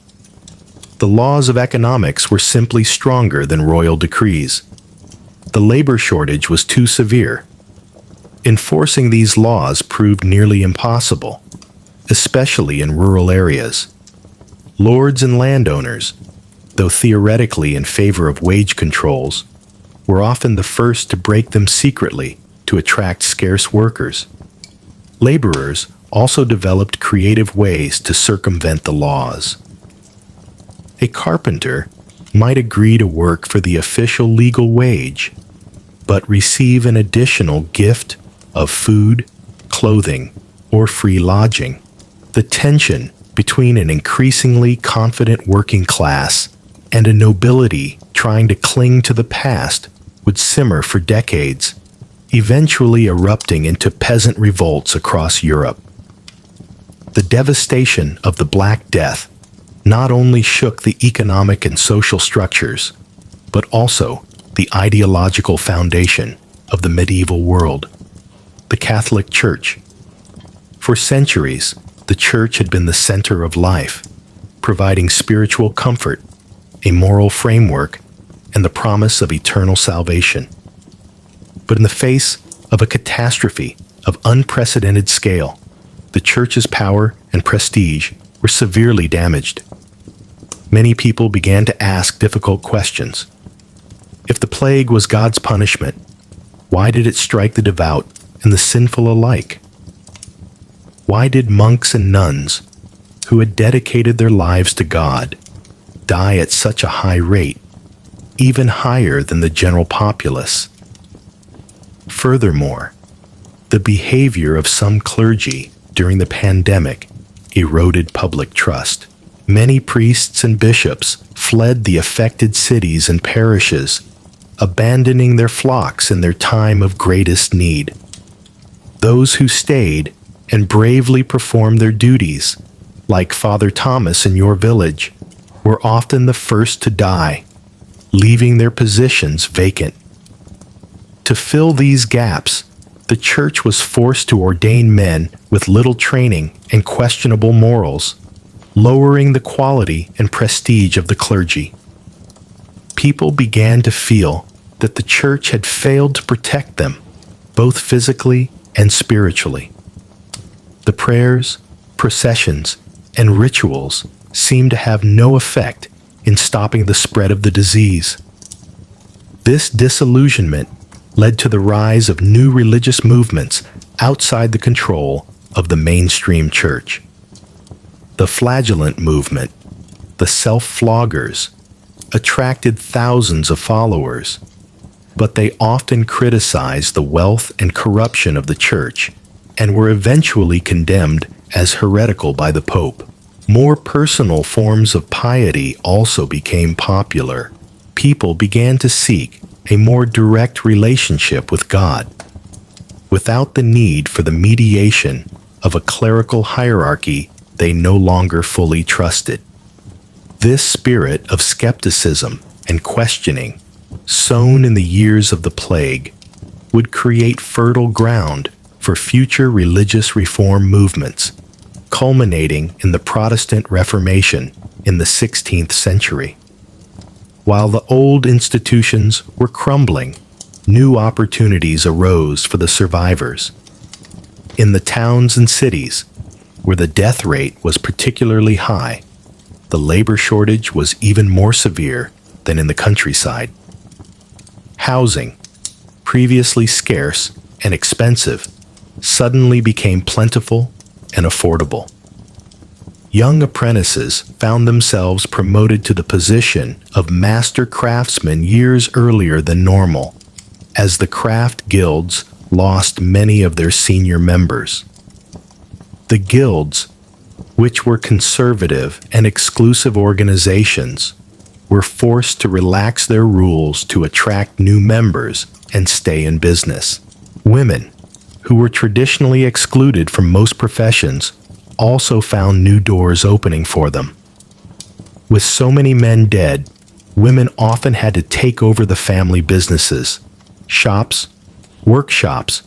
The laws of economics were simply stronger than royal decrees. The labor shortage was too severe. Enforcing these laws proved nearly impossible, especially in rural areas. Lords and landowners, though theoretically in favor of wage controls, were often the first to break them secretly to attract scarce workers. Laborers also developed creative ways to circumvent the laws. A carpenter might agree to work for the official legal wage, but receive an additional gift of food, clothing, or free lodging. The tension between an increasingly confident working class and a nobility trying to cling to the past would simmer for decades, eventually erupting into peasant revolts across Europe. The devastation of the Black Death not only shook the economic and social structures, but also the ideological foundation of the medieval world, the Catholic Church. For centuries, the Church had been the center of life, providing spiritual comfort, a moral framework, and the promise of eternal salvation. But in the face of a catastrophe of unprecedented scale, the Church's power and prestige were severely damaged. Many people began to ask difficult questions. If the plague was God's punishment, why did it strike the devout and the sinful alike? Why did monks and nuns, who had dedicated their lives to God, die at such a high rate, even higher than the general populace? Furthermore, the behavior of some clergy during the pandemic eroded public trust. Many priests and bishops fled the affected cities and parishes, abandoning their flocks in their time of greatest need. Those who stayed and bravely performed their duties, like Father Thomas in your village, were often the first to die, leaving their positions vacant. To fill these gaps, the Church was forced to ordain men with little training and questionable morals, lowering the quality and prestige of the clergy. People began to feel that the Church had failed to protect them, both physically and spiritually. The prayers, processions, and rituals seemed to have no effect in stopping the spread of the disease. This disillusionment led to the rise of new religious movements outside the control of the mainstream church. The flagellant movement, the self-floggers, attracted thousands of followers, but they often criticized the wealth and corruption of the church and were eventually condemned as heretical by the Pope. More personal forms of piety also became popular. People began to seek a more direct relationship with God, without the need for the mediation of a clerical hierarchy they no longer fully trusted. This spirit of skepticism and questioning, sown in the years of the plague, would create fertile ground for future religious reform movements, culminating in the Protestant Reformation in the 16th century. While the old institutions were crumbling, new opportunities arose for the survivors. In the towns and cities, where the death rate was particularly high, the labor shortage was even more severe than in the countryside. Housing, previously scarce and expensive, suddenly became plentiful and affordable. Young apprentices found themselves promoted to the position of master craftsmen years earlier than normal, as the craft guilds lost many of their senior members. The guilds, which were conservative and exclusive organizations, were forced to relax their rules to attract new members and stay in business. Women, who were traditionally excluded from most professions, also found new doors opening for them. With so many men dead, women often had to take over the family businesses, shops, workshops,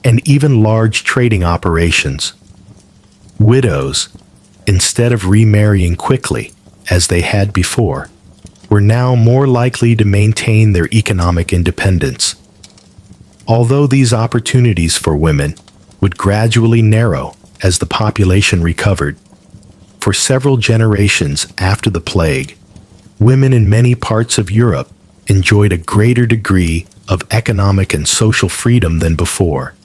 and even large trading operations. Widows, instead of remarrying quickly, as they had before, were now more likely to maintain their economic independence. Although these opportunities for women would gradually narrow as the population recovered, for several generations after the plague, women in many parts of Europe enjoyed a greater degree of economic and social freedom than before.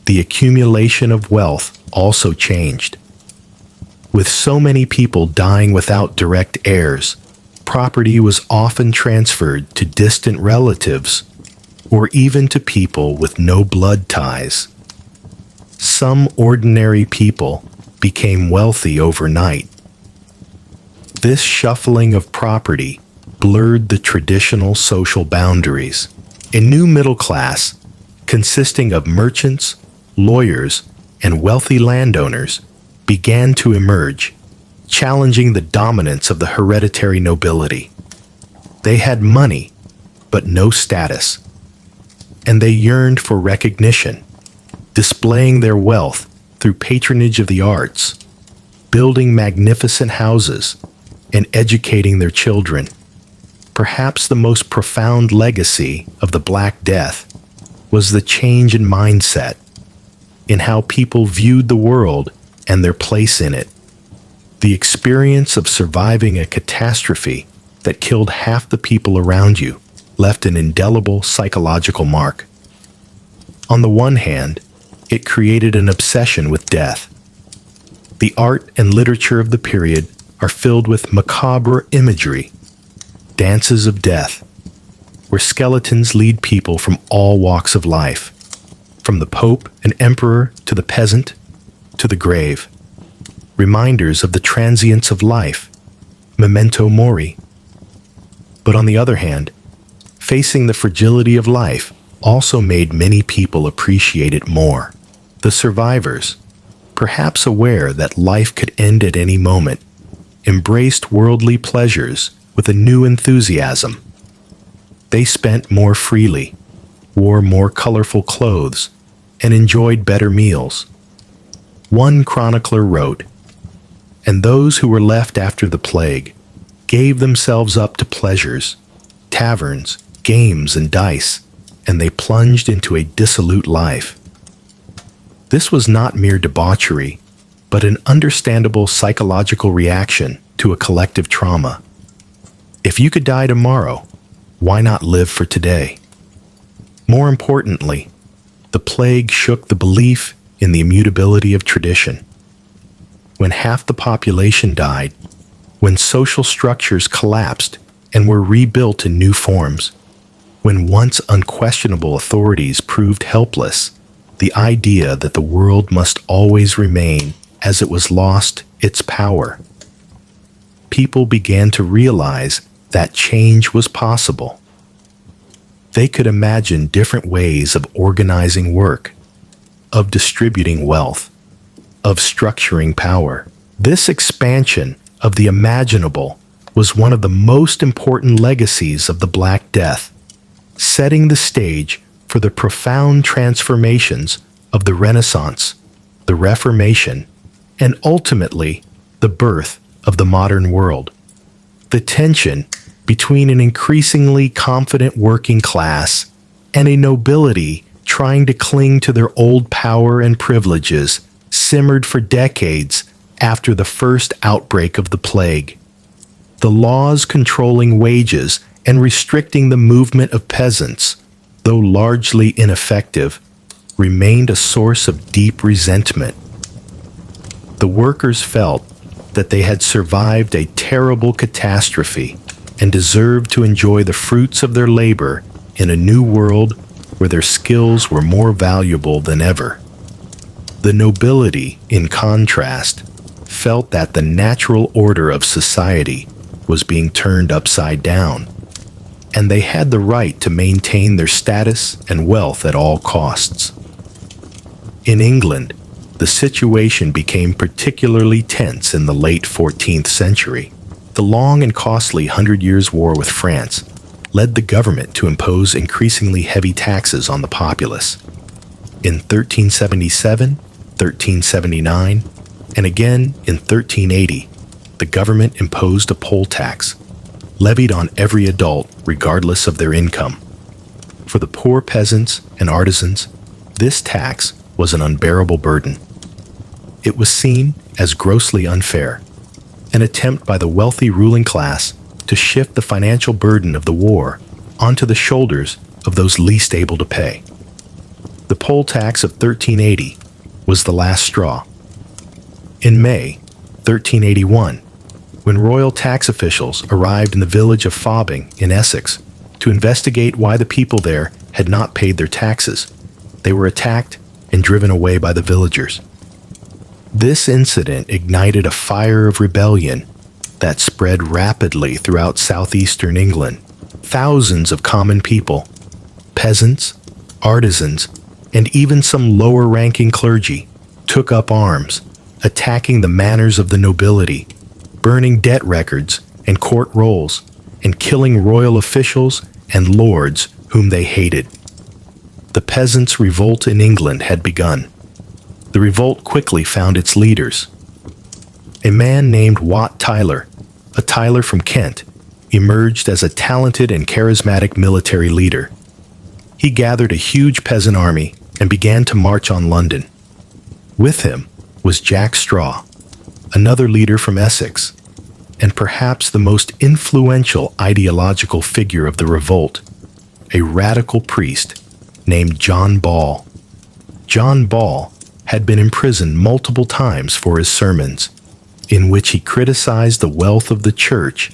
The accumulation of wealth also changed. With so many people dying without direct heirs, property was often transferred to distant relatives or even to people with no blood ties. Some ordinary people became wealthy overnight. This shuffling of property blurred the traditional social boundaries. A new middle class, consisting of merchants, lawyers, and wealthy landowners, began to emerge, challenging the dominance of the hereditary nobility. They had money, but no status, and they yearned for recognition, displaying their wealth through patronage of the arts, building magnificent houses, and educating their children. Perhaps the most profound legacy of the Black Death was the change in mindset, in how people viewed the world and their place in it. The experience of surviving a catastrophe that killed half the people around you left an indelible psychological mark. On the one hand, it created an obsession with death. The art and literature of the period are filled with macabre imagery, dances of death, where skeletons lead people from all walks of life, from the Pope and Emperor to the peasant to the grave. Reminders of the transience of life, memento mori. But on the other hand, facing the fragility of life also made many people appreciate it more. The survivors, perhaps aware that life could end at any moment, embraced worldly pleasures with a new enthusiasm. They spent more freely, wore more colorful clothes, and enjoyed better meals. One chronicler wrote, "And those who were left after the plague gave themselves up to pleasures, taverns, games, and dice, and they plunged into a dissolute life." This was not mere debauchery, but an understandable psychological reaction to a collective trauma. If you could die tomorrow, why not live for today? More importantly, the plague shook the belief in the immutability of tradition. When half the population died, when social structures collapsed and were rebuilt in new forms, when once unquestionable authorities proved helpless, the idea that the world must always remain as it was lost its power. People began to realize that change was possible. They could imagine different ways of organizing work, of distributing wealth, of structuring power. This expansion of the imaginable was one of the most important legacies of the Black Death, setting the stage for the profound transformations of the Renaissance, the Reformation, and ultimately the birth of the modern world. The tension between an increasingly confident working class and a nobility trying to cling to their old power and privileges simmered for decades after the first outbreak of the plague. The laws controlling wages and restricting the movement of peasants, though largely ineffective, remained a source of deep resentment. The workers felt that they had survived a terrible catastrophe and deserved to enjoy the fruits of their labor in a new world where their skills were more valuable than ever. The nobility, in contrast, felt that the natural order of society was being turned upside down, and they had the right to maintain their status and wealth at all costs. In England, the situation became particularly tense in the late 14th century. The long and costly Hundred Years' War with France led the government to impose increasingly heavy taxes on the populace. In 1377, 1379, and again in 1380, the government imposed a poll tax, levied on every adult regardless of their income. For the poor peasants and artisans, this tax was an unbearable burden. It was seen as grossly unfair, an attempt by the wealthy ruling class to shift the financial burden of the war onto the shoulders of those least able to pay. The poll tax of 1380 was the last straw. In May 1381, when royal tax officials arrived in the village of Fobbing in Essex to investigate why the people there had not paid their taxes, they were attacked and driven away by the villagers. This incident ignited a fire of rebellion that spread rapidly throughout southeastern England. Thousands of common people, peasants, artisans, and even some lower-ranking clergy took up arms, attacking the manners of the nobility, burning debt records and court rolls, and killing royal officials and lords whom they hated. The peasants' revolt in England had begun. The revolt quickly found its leaders. A man named Wat Tyler, a Tyler from Kent, emerged as a talented and charismatic military leader. He gathered a huge peasant army and began to march on London. With him was Jack Straw, another leader from Essex, and perhaps the most influential ideological figure of the revolt, a radical priest named John Ball. John Ball had been imprisoned multiple times for his sermons, in which he criticized the wealth of the church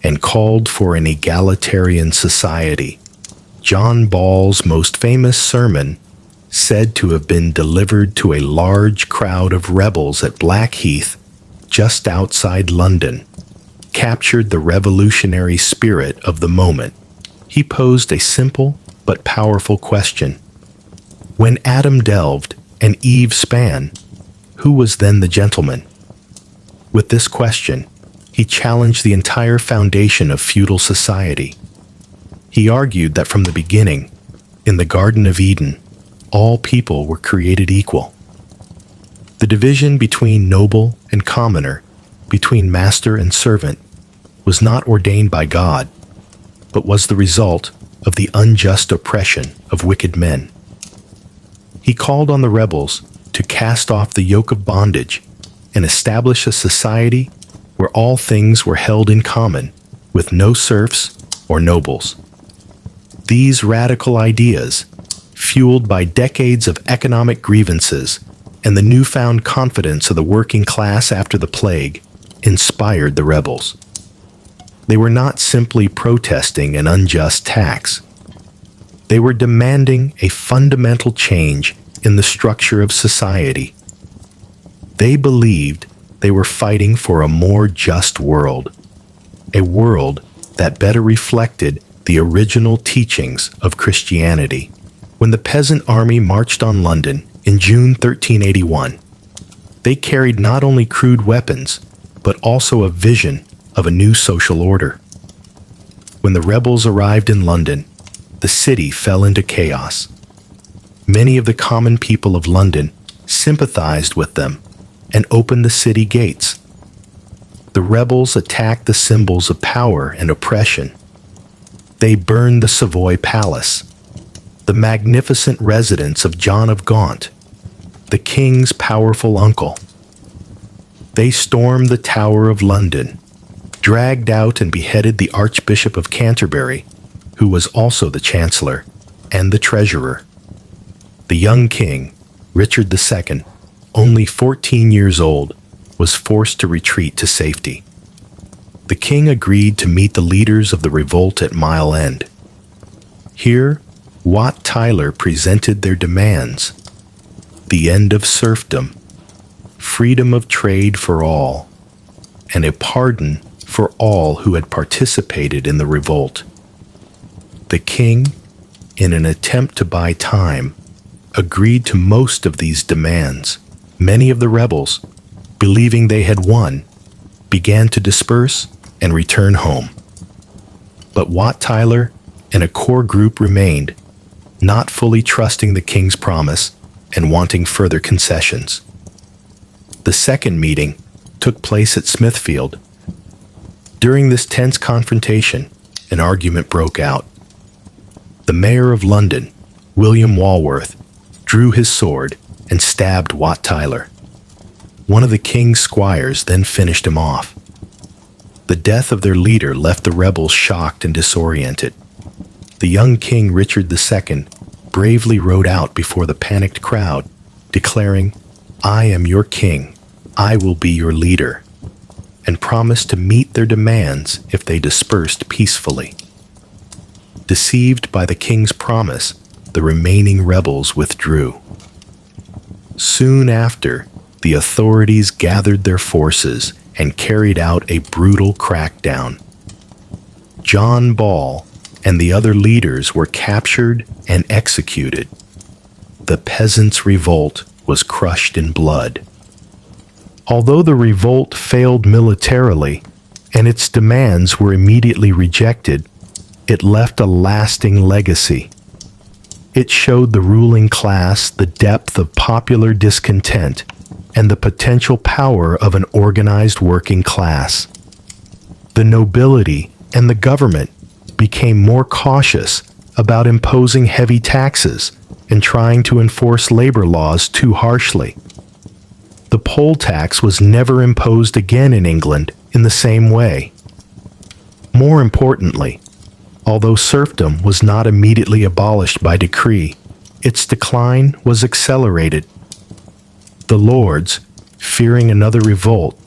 and called for an egalitarian society. John Ball's most famous sermon, said to have been delivered to a large crowd of rebels at Blackheath, just outside London, captured the revolutionary spirit of the moment. He posed a simple but powerful question. When Adam delved and Eve span, who was then the gentleman? With this question, he challenged the entire foundation of feudal society. He argued that from the beginning, in the Garden of Eden, all people were created equal. The division between noble and commoner, between master and servant, was not ordained by God, but was the result of the unjust oppression of wicked men. He called on the rebels to cast off the yoke of bondage and establish a society where all things were held in common, with no serfs or nobles. These radical ideas, fueled by decades of economic grievances and the newfound confidence of the working class after the plague, inspired the rebels. They were not simply protesting an unjust tax. They were demanding a fundamental change in the structure of society. They believed they were fighting for a more just world, a world that better reflected the original teachings of Christianity. When the peasant army marched on London in June 1381, they carried not only crude weapons, but also a vision of a new social order. When the rebels arrived in London, the city fell into chaos. Many of the common people of London sympathized with them and opened the city gates. The rebels attacked the symbols of power and oppression. They burned the Savoy Palace, the magnificent residence of John of Gaunt, the king's powerful uncle. They stormed the Tower of London, dragged out and beheaded the Archbishop of Canterbury, who was also the chancellor and the treasurer. The young king, Richard II, only 14 years old, was forced to retreat to safety. The king agreed to meet the leaders of the revolt at Mile End. Here, Wat Tyler presented their demands: the end of serfdom, freedom of trade for all, and a pardon for all who had participated in the revolt. The king, in an attempt to buy time, agreed to most of these demands. Many of the rebels, believing they had won, began to disperse and return home. But Wat Tyler and a core group remained, not fully trusting the king's promise and wanting further concessions. The second meeting took place at Smithfield. During this tense confrontation, an argument broke out. The mayor of London, William Walworth, drew his sword and stabbed Wat Tyler. One of the king's squires then finished him off. The death of their leader left the rebels shocked and disoriented. The young King Richard II bravely rode out before the panicked crowd, declaring, "I am your king, I will be your leader," and promised to meet their demands if they dispersed peacefully. Deceived by the king's promise, the remaining rebels withdrew. Soon after, the authorities gathered their forces and carried out a brutal crackdown. John Ball and the other leaders were captured and executed. The peasants' revolt was crushed in blood. Although the revolt failed militarily and its demands were immediately rejected, it left a lasting legacy. It showed the ruling class the depth of popular discontent and the potential power of an organized working class. The nobility and the government became more cautious about imposing heavy taxes and trying to enforce labor laws too harshly. The poll tax was never imposed again in England in the same way. More importantly, although serfdom was not immediately abolished by decree, its decline was accelerated. The lords, fearing another revolt,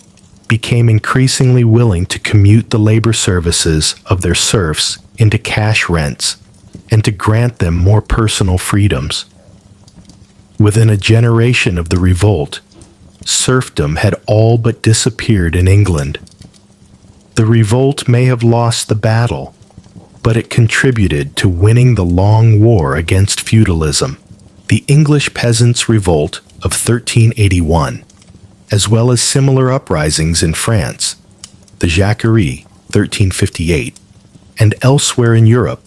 became increasingly willing to commute the labor services of their serfs into cash rents and to grant them more personal freedoms. Within a generation of the revolt, serfdom had all but disappeared in England. The revolt may have lost the battle, but it contributed to winning the long war against feudalism. The English Peasants' Revolt of 1381, as well as similar uprisings in France, the Jacquerie, 1358, and elsewhere in Europe,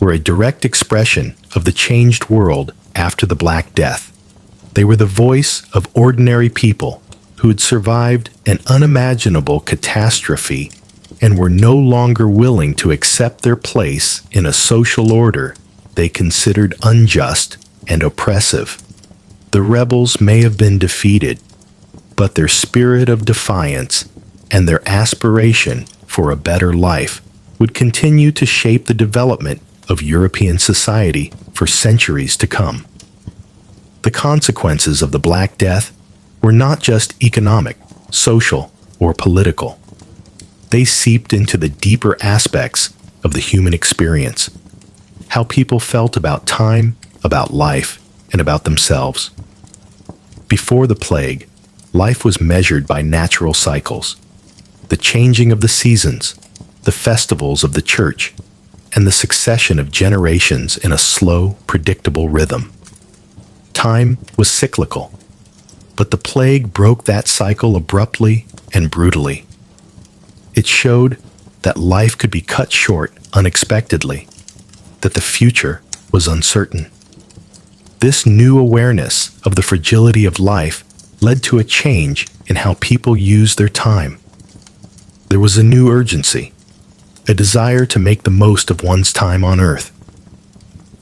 were a direct expression of the changed world after the Black Death. They were the voice of ordinary people who had survived an unimaginable catastrophe and were no longer willing to accept their place in a social order they considered unjust and oppressive. The rebels may have been defeated, but their spirit of defiance and their aspiration for a better life would continue to shape the development of European society for centuries to come. The consequences of the Black Death were not just economic, social, or political. They seeped into the deeper aspects of the human experience, how people felt about time, about life, and about themselves. Before the plague, life was measured by natural cycles, the changing of the seasons, the festivals of the church, and the succession of generations in a slow, predictable rhythm. Time was cyclical, but the plague broke that cycle abruptly and brutally. It showed that life could be cut short unexpectedly, that the future was uncertain. This new awareness of the fragility of life led to a change in how people used their time. There was a new urgency, a desire to make the most of one's time on Earth.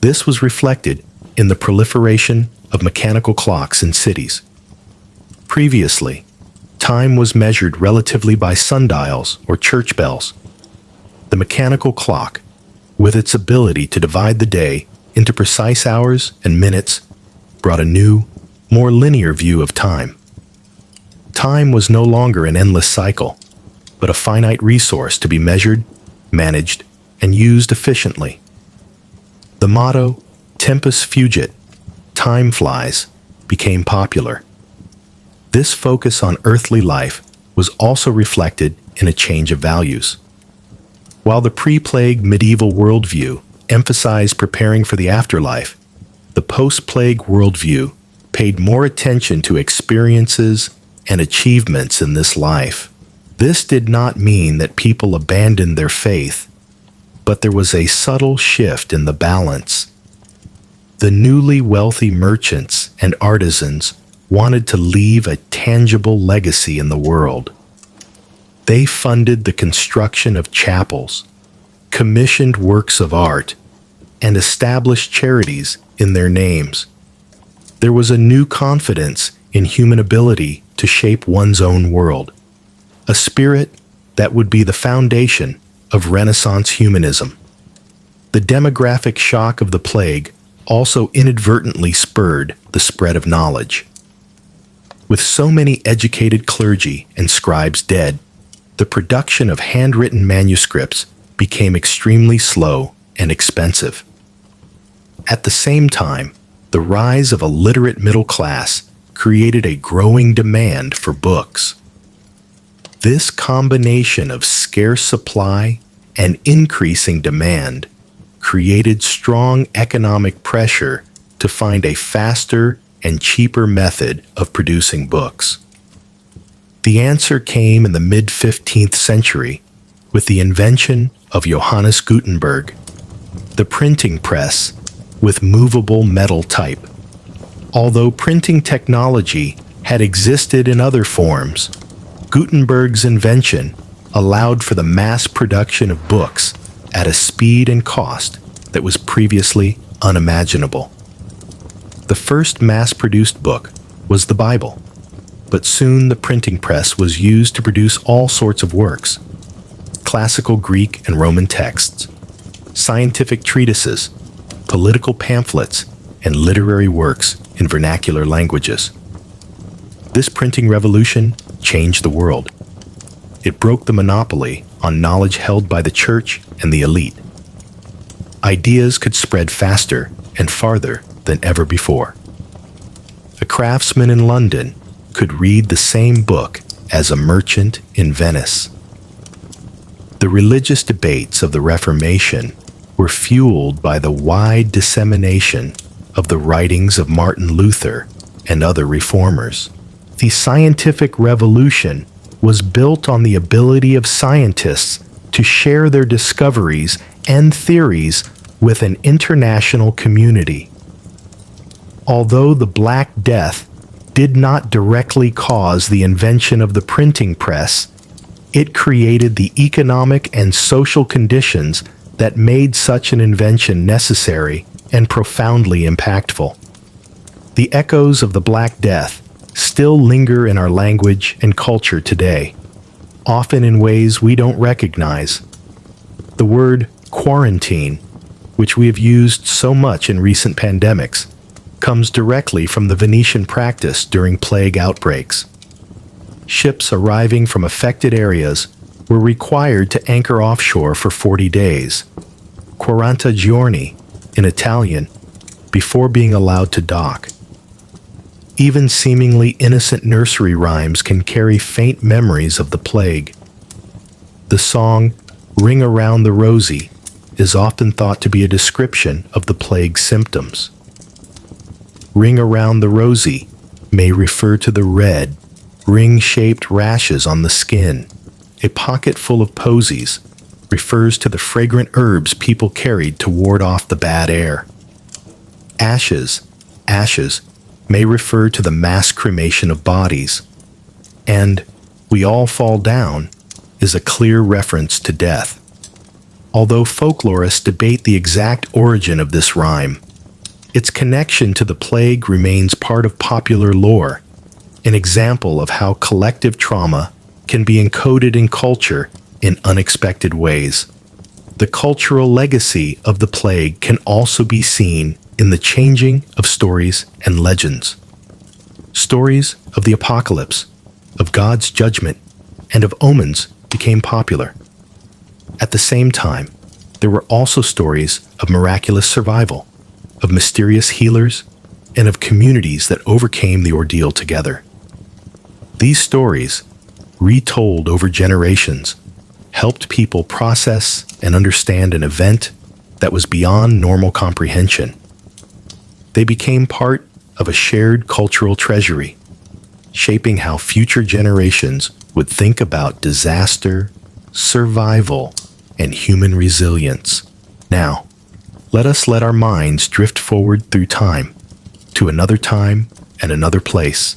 This was reflected in the proliferation of mechanical clocks in cities. Previously, time was measured relatively by sundials or church bells. The mechanical clock, with its ability to divide the day into precise hours and minutes, brought a new, more linear view of time. Time was no longer an endless cycle, but a finite resource to be measured, managed, and used efficiently. The motto, tempus fugit, time flies, became popular. This focus on earthly life was also reflected in a change of values. While the pre-plague medieval worldview emphasized preparing for the afterlife, the post-plague worldview paid more attention to experiences and achievements in this life. This did not mean that people abandoned their faith, but there was a subtle shift in the balance. The newly wealthy merchants and artisans wanted to leave a tangible legacy in the world. They funded the construction of chapels, commissioned works of art, and established charities in their names. There was a new confidence in human ability to shape one's own world, a spirit that would be the foundation of Renaissance humanism. The demographic shock of the plague also inadvertently spurred the spread of knowledge. With so many educated clergy and scribes dead, the production of handwritten manuscripts became extremely slow and expensive. At the same time, the rise of a literate middle class created a growing demand for books. This combination of scarce supply and increasing demand created strong economic pressure to find a faster and cheaper method of producing books. The answer came in the mid-15th century with the invention of Johannes Gutenberg, the printing press with movable metal type. Although printing technology had existed in other forms, Gutenberg's invention allowed for the mass production of books at a speed and cost that was previously unimaginable. The first mass-produced book was the Bible, but soon the printing press was used to produce all sorts of works: classical Greek and Roman texts, scientific treatises, political pamphlets, and literary works in vernacular languages. This printing revolution changed the world. It broke the monopoly on knowledge held by the church and the elite. Ideas could spread faster and farther than ever before. A craftsman in London could read the same book as a merchant in Venice. The religious debates of the Reformation were fueled by the wide dissemination of the writings of Martin Luther and other reformers. The scientific revolution was built on the ability of scientists to share their discoveries and theories with an international community. Although the Black Death did not directly cause the invention of the printing press, it created the economic and social conditions that made such an invention necessary and profoundly impactful. The echoes of the Black Death still linger in our language and culture today, often in ways we don't recognize. The word quarantine, which we have used so much in recent pandemics, comes directly from the Venetian practice during plague outbreaks. Ships arriving from affected areas were required to anchor offshore for 40 days, 40 giorni in Italian, before being allowed to dock. Even seemingly innocent nursery rhymes can carry faint memories of the plague. The song "Ring Around the Rosie" is often thought to be a description of the plague's symptoms. Ring around the rosy may refer to the red, ring-shaped rashes on the skin. A pocket full of posies refers to the fragrant herbs people carried to ward off the bad air. Ashes may refer to the mass cremation of bodies. And "we all fall down" is a clear reference to death. Although folklorists debate the exact origin of this rhyme, its connection to the plague remains part of popular lore, an example of how collective trauma can be encoded in culture in unexpected ways. The cultural legacy of the plague can also be seen in the changing of stories and legends. Stories of the apocalypse of God's judgment, and of omens became popular. At the same time, there were also stories of miraculous survival, of mysterious healers, and of communities that overcame the ordeal together. These stories, retold over generations, helped people process and understand an event that was beyond normal comprehension. They became part of a shared cultural treasury, shaping how future generations would think about disaster, survival, and human resilience. Now, let us let our minds drift forward through time, to another time and another place,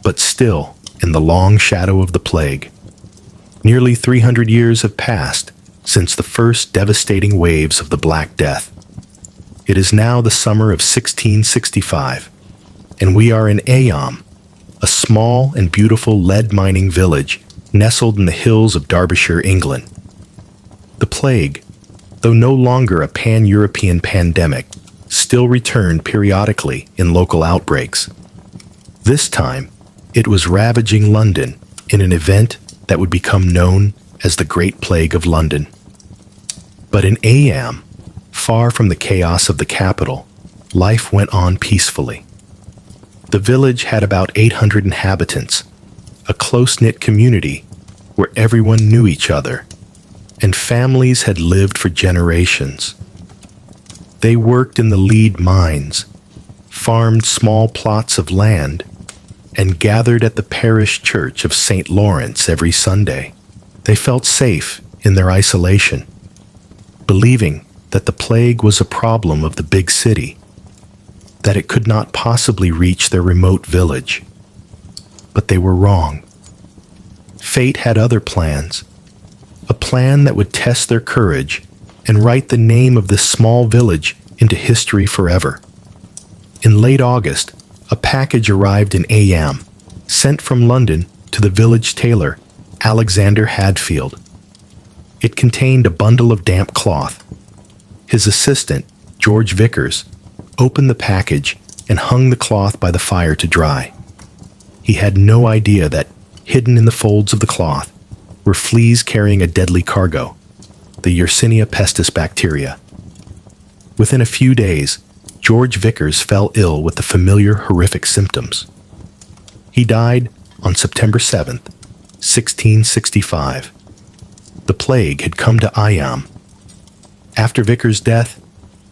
but still in the long shadow of the plague. Nearly 300 years have passed since the first devastating waves of the Black Death. It is now the summer of 1665, and we are in Ayam, a small and beautiful lead mining village nestled in the hills of Derbyshire, England. The plague, though no longer a pan-European pandemic, still returned periodically in local outbreaks. This time, it was ravaging London in an event that would become known as the Great Plague of London. But in Ayam, far from the chaos of the capital, life went on peacefully. The village had about 800 inhabitants, a close-knit community where everyone knew each other, and families had lived for generations. They worked in the lead mines, farmed small plots of land, and gathered at the parish church of St. Lawrence every Sunday. They felt safe in their isolation, believing that the plague was a problem of the big city, that it could not possibly reach their remote village. But they were wrong. Fate had other plans, a plan that would test their courage and write the name of this small village into history forever. In late August, a package arrived in Ayam, sent from London to the village tailor, Alexander Hadfield. It contained a bundle of damp cloth. His assistant, George Vickers, opened the package and hung the cloth by the fire to dry. He had no idea that, hidden in the folds of the cloth, were fleas carrying a deadly cargo, the Yersinia pestis bacteria. Within a few days, George Vickers fell ill with the familiar horrific symptoms. He died on September 7th, 1665. The plague had come to Ayam. After Vickers' death,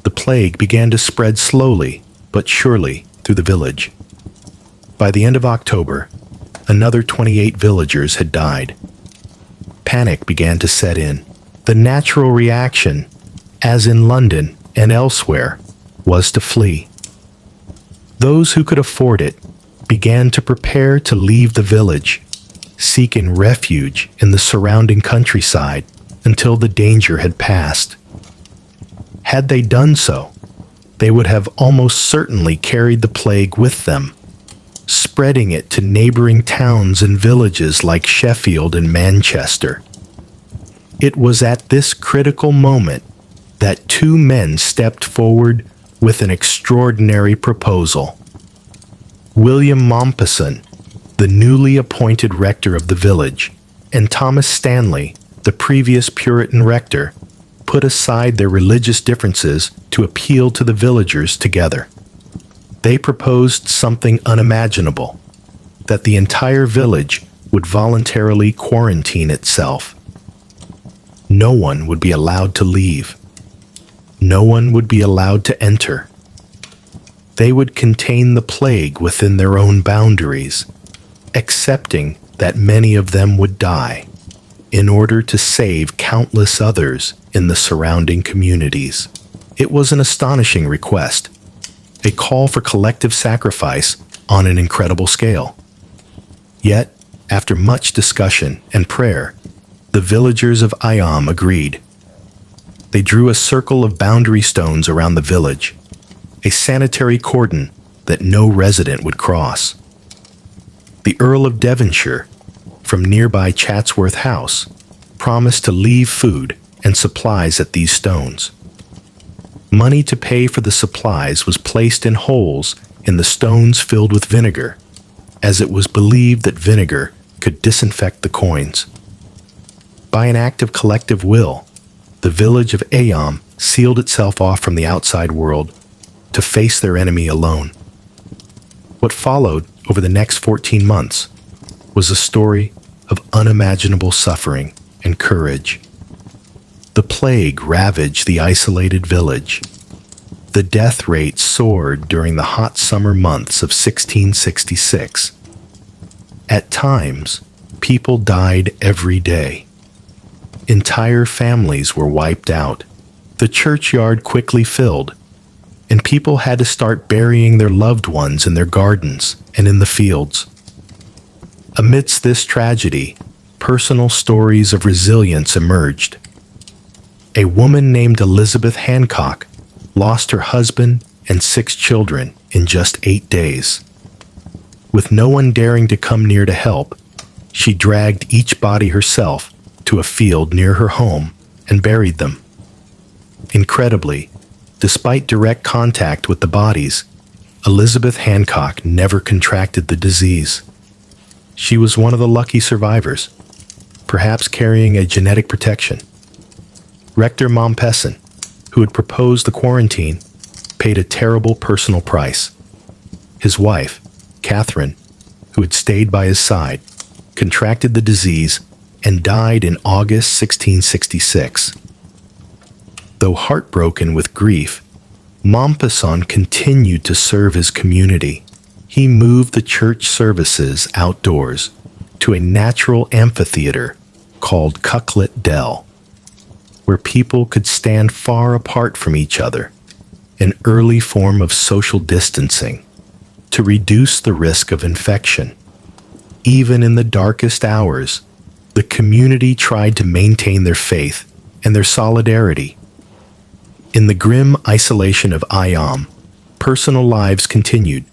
the plague began to spread slowly but surely through the village. By the end of October, another 28 villagers had died. Panic began to set in. The natural reaction, as in London and elsewhere, was to flee. Those who could afford it began to prepare to leave the village, seeking refuge in the surrounding countryside until the danger had passed. Had they done so, they would have almost certainly carried the plague with them, spreading it to neighboring towns and villages like Sheffield and Manchester. It was at this critical moment that two men stepped forward with an extraordinary proposal. William Mompesson, the newly appointed rector of the village, and Thomas Stanley, the previous Puritan rector, put aside their religious differences to appeal to the villagers together. They proposed something unimaginable, that the entire village would voluntarily quarantine itself. No one would be allowed to leave. No one would be allowed to enter. They would contain the plague within their own boundaries, accepting that many of them would die, in order to save countless others in the surrounding communities. It was an astonishing request, a call for collective sacrifice on an incredible scale. Yet, after much discussion and prayer, the villagers of Ayam agreed. They drew a circle of boundary stones around the village, a sanitary cordon that no resident would cross. The Earl of Devonshire, from nearby Chatsworth House, promised to leave food and supplies at these stones. Money to pay for the supplies was placed in holes in the stones filled with vinegar, as it was believed that vinegar could disinfect the coins. By an act of collective will, the village of Ayam sealed itself off from the outside world to face their enemy alone. What followed over the next 14 months was a story of unimaginable suffering and courage. The plague ravaged the isolated village. The death rate soared during the hot summer months of 1666. At times, people died every day. Entire families were wiped out. The churchyard quickly filled, and people had to start burying their loved ones in their gardens and in the fields. Amidst this tragedy, personal stories of resilience emerged. A woman named Elizabeth Hancock lost her husband and 6 children in just 8 days. With no one daring to come near to help, she dragged each body herself to a field near her home and buried them. Incredibly, despite direct contact with the bodies, Elizabeth Hancock never contracted the disease. She was one of the lucky survivors, perhaps carrying a genetic protection. Rector Mompesson, who had proposed the quarantine, paid a terrible personal price. His wife, Catherine, who had stayed by his side, contracted the disease and died in August 1666. Though heartbroken with grief, Mompesson continued to serve his community. He moved the church services outdoors to a natural amphitheater called Cucklet Dell, where people could stand far apart from each other, an early form of social distancing, to reduce the risk of infection. Even in the darkest hours, the community tried to maintain their faith and their solidarity. In the grim isolation of Ayam, personal lives continued,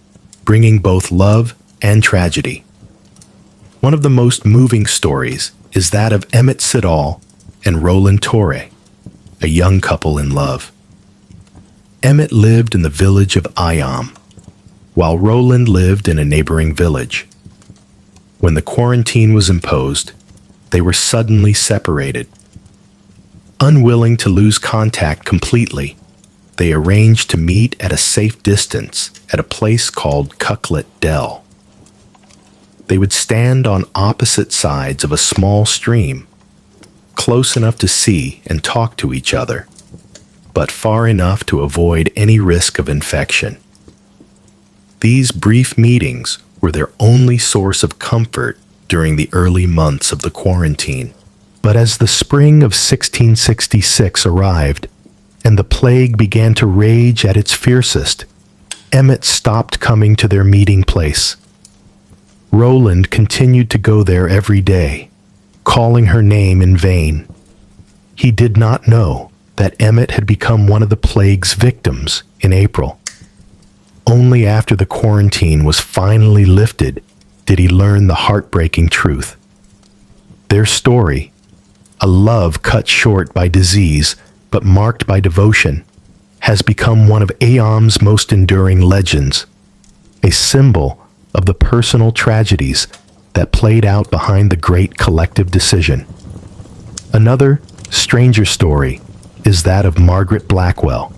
bringing both love and tragedy. One of the most moving stories is that of Emmett Siddall and Roland Torre, a young couple in love. Emmett lived in the village of Ayam, while Roland lived in a neighboring village. When the quarantine was imposed, they were suddenly separated. Unwilling to lose contact completely, they arranged to meet at a safe distance at a place called Cucklet Dell. They would stand on opposite sides of a small stream, close enough to see and talk to each other, but far enough to avoid any risk of infection. These brief meetings were their only source of comfort during the early months of the quarantine. But as the spring of 1666 arrived, and the plague began to rage at its fiercest, Emmett stopped coming to their meeting place. Roland continued to go there every day, calling her name in vain. He did not know that Emmett had become one of the plague's victims in April. Only after the quarantine was finally lifted did he learn the heartbreaking truth. Their story, a love cut short by disease but marked by devotion, has become one of Ayam's most enduring legends, a symbol of the personal tragedies that played out behind the great collective decision. Another, stranger story is that of Margaret Blackwell.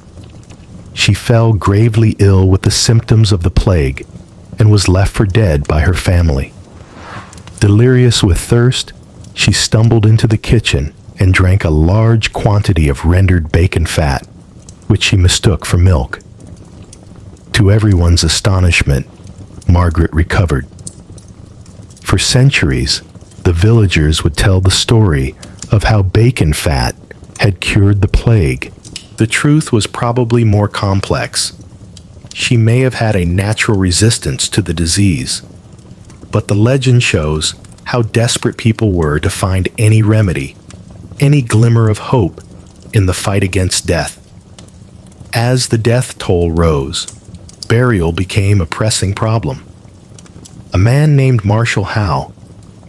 She fell gravely ill with the symptoms of the plague and was left for dead by her family. Delirious with thirst, she stumbled into the kitchen and drank a large quantity of rendered bacon fat, which she mistook for milk. To everyone's astonishment, Margaret recovered. For centuries, the villagers would tell the story of how bacon fat had cured the plague. The truth was probably more complex. She may have had a natural resistance to the disease, but the legend shows how desperate people were to find any remedy, any glimmer of hope in the fight against death. As the death toll rose, burial became a pressing problem. A man named Marshall Howe,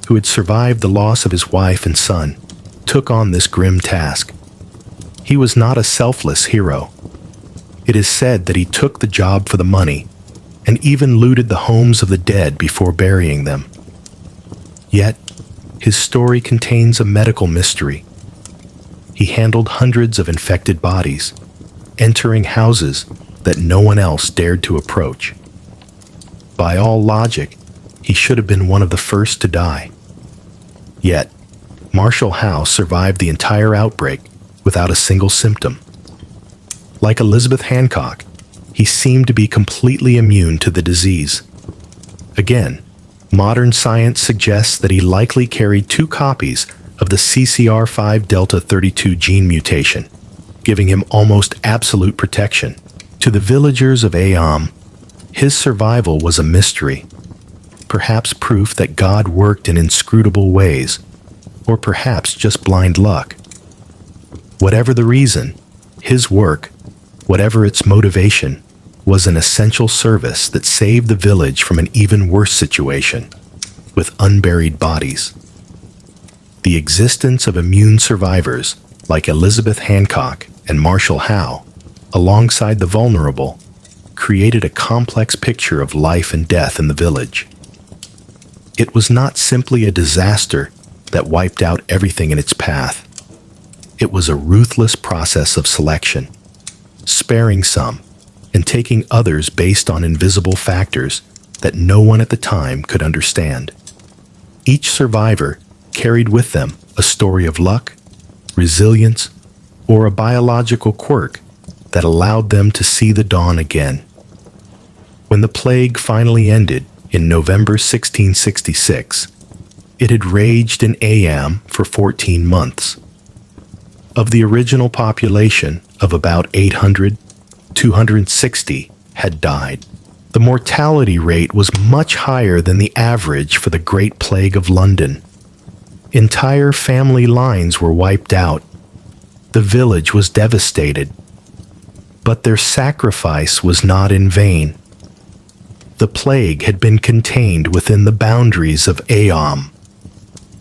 who had survived the loss of his wife and son, took on this grim task. He was not a selfless hero. It is said that he took the job for the money and even looted the homes of the dead before burying them. Yet, his story contains a medical mystery. He handled hundreds of infected bodies, entering houses that no one else dared to approach. By all logic, he should have been one of the first to die. Yet, Marshall Howe survived the entire outbreak without a single symptom. Like Elizabeth Hancock, he seemed to be completely immune to the disease. Again, modern science suggests that he likely carried 2 copies of the CCR5 Delta 32 gene mutation, giving him almost absolute protection. To the villagers of Ayam, his survival was a mystery, perhaps proof that God worked in inscrutable ways, or perhaps just blind luck. Whatever the reason, his work, whatever its motivation, was an essential service that saved the village from an even worse situation, with unburied bodies. The existence of immune survivors like Elizabeth Hancock and Marshall Howe, alongside the vulnerable, created a complex picture of life and death in the village. It was not simply a disaster that wiped out everything in its path. It was a ruthless process of selection, sparing some and taking others based on invisible factors that no one at the time could understand. Each survivor carried with them a story of luck, resilience, or a biological quirk that allowed them to see the dawn again. When the plague finally ended in November 1666, it had raged in Ayam for 14 months. Of the original population of about 800, 260 had died. The mortality rate was much higher than the average for the Great Plague of London. Entire family lines were wiped out. The village was devastated. But their sacrifice was not in vain. The plague had been contained within the boundaries of Ayam.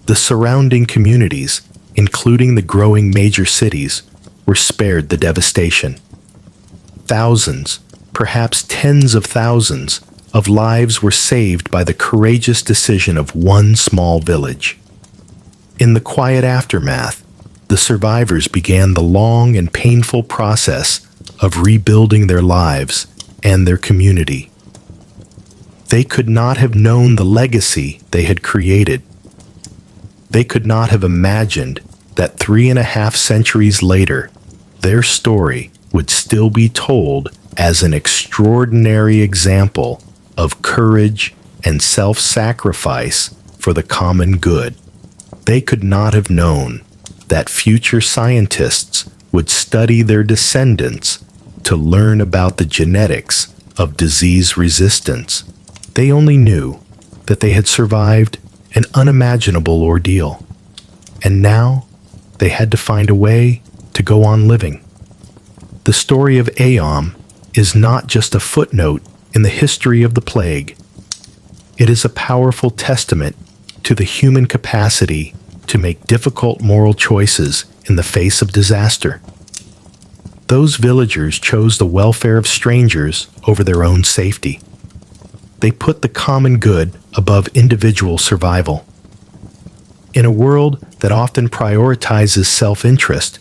The surrounding communities, including the growing major cities, were spared the devastation. Thousands, perhaps tens of thousands, of lives were saved by the courageous decision of one small village. In the quiet aftermath, the survivors began the long and painful process of rebuilding their lives and their community. They could not have known the legacy they had created. They could not have imagined that 3.5 centuries later, their story would still be told as an extraordinary example of courage and self-sacrifice for the common good. They could not have known that future scientists would study their descendants to learn about the genetics of disease resistance. They only knew that they had survived an unimaginable ordeal, and now they had to find a way to go on living. The story of Ayam is not just a footnote in the history of the plague. It is a powerful testament to the human capacity to make difficult moral choices in the face of disaster. Those villagers chose the welfare of strangers over their own safety. They put the common good above individual survival. In a world that often prioritizes self-interest,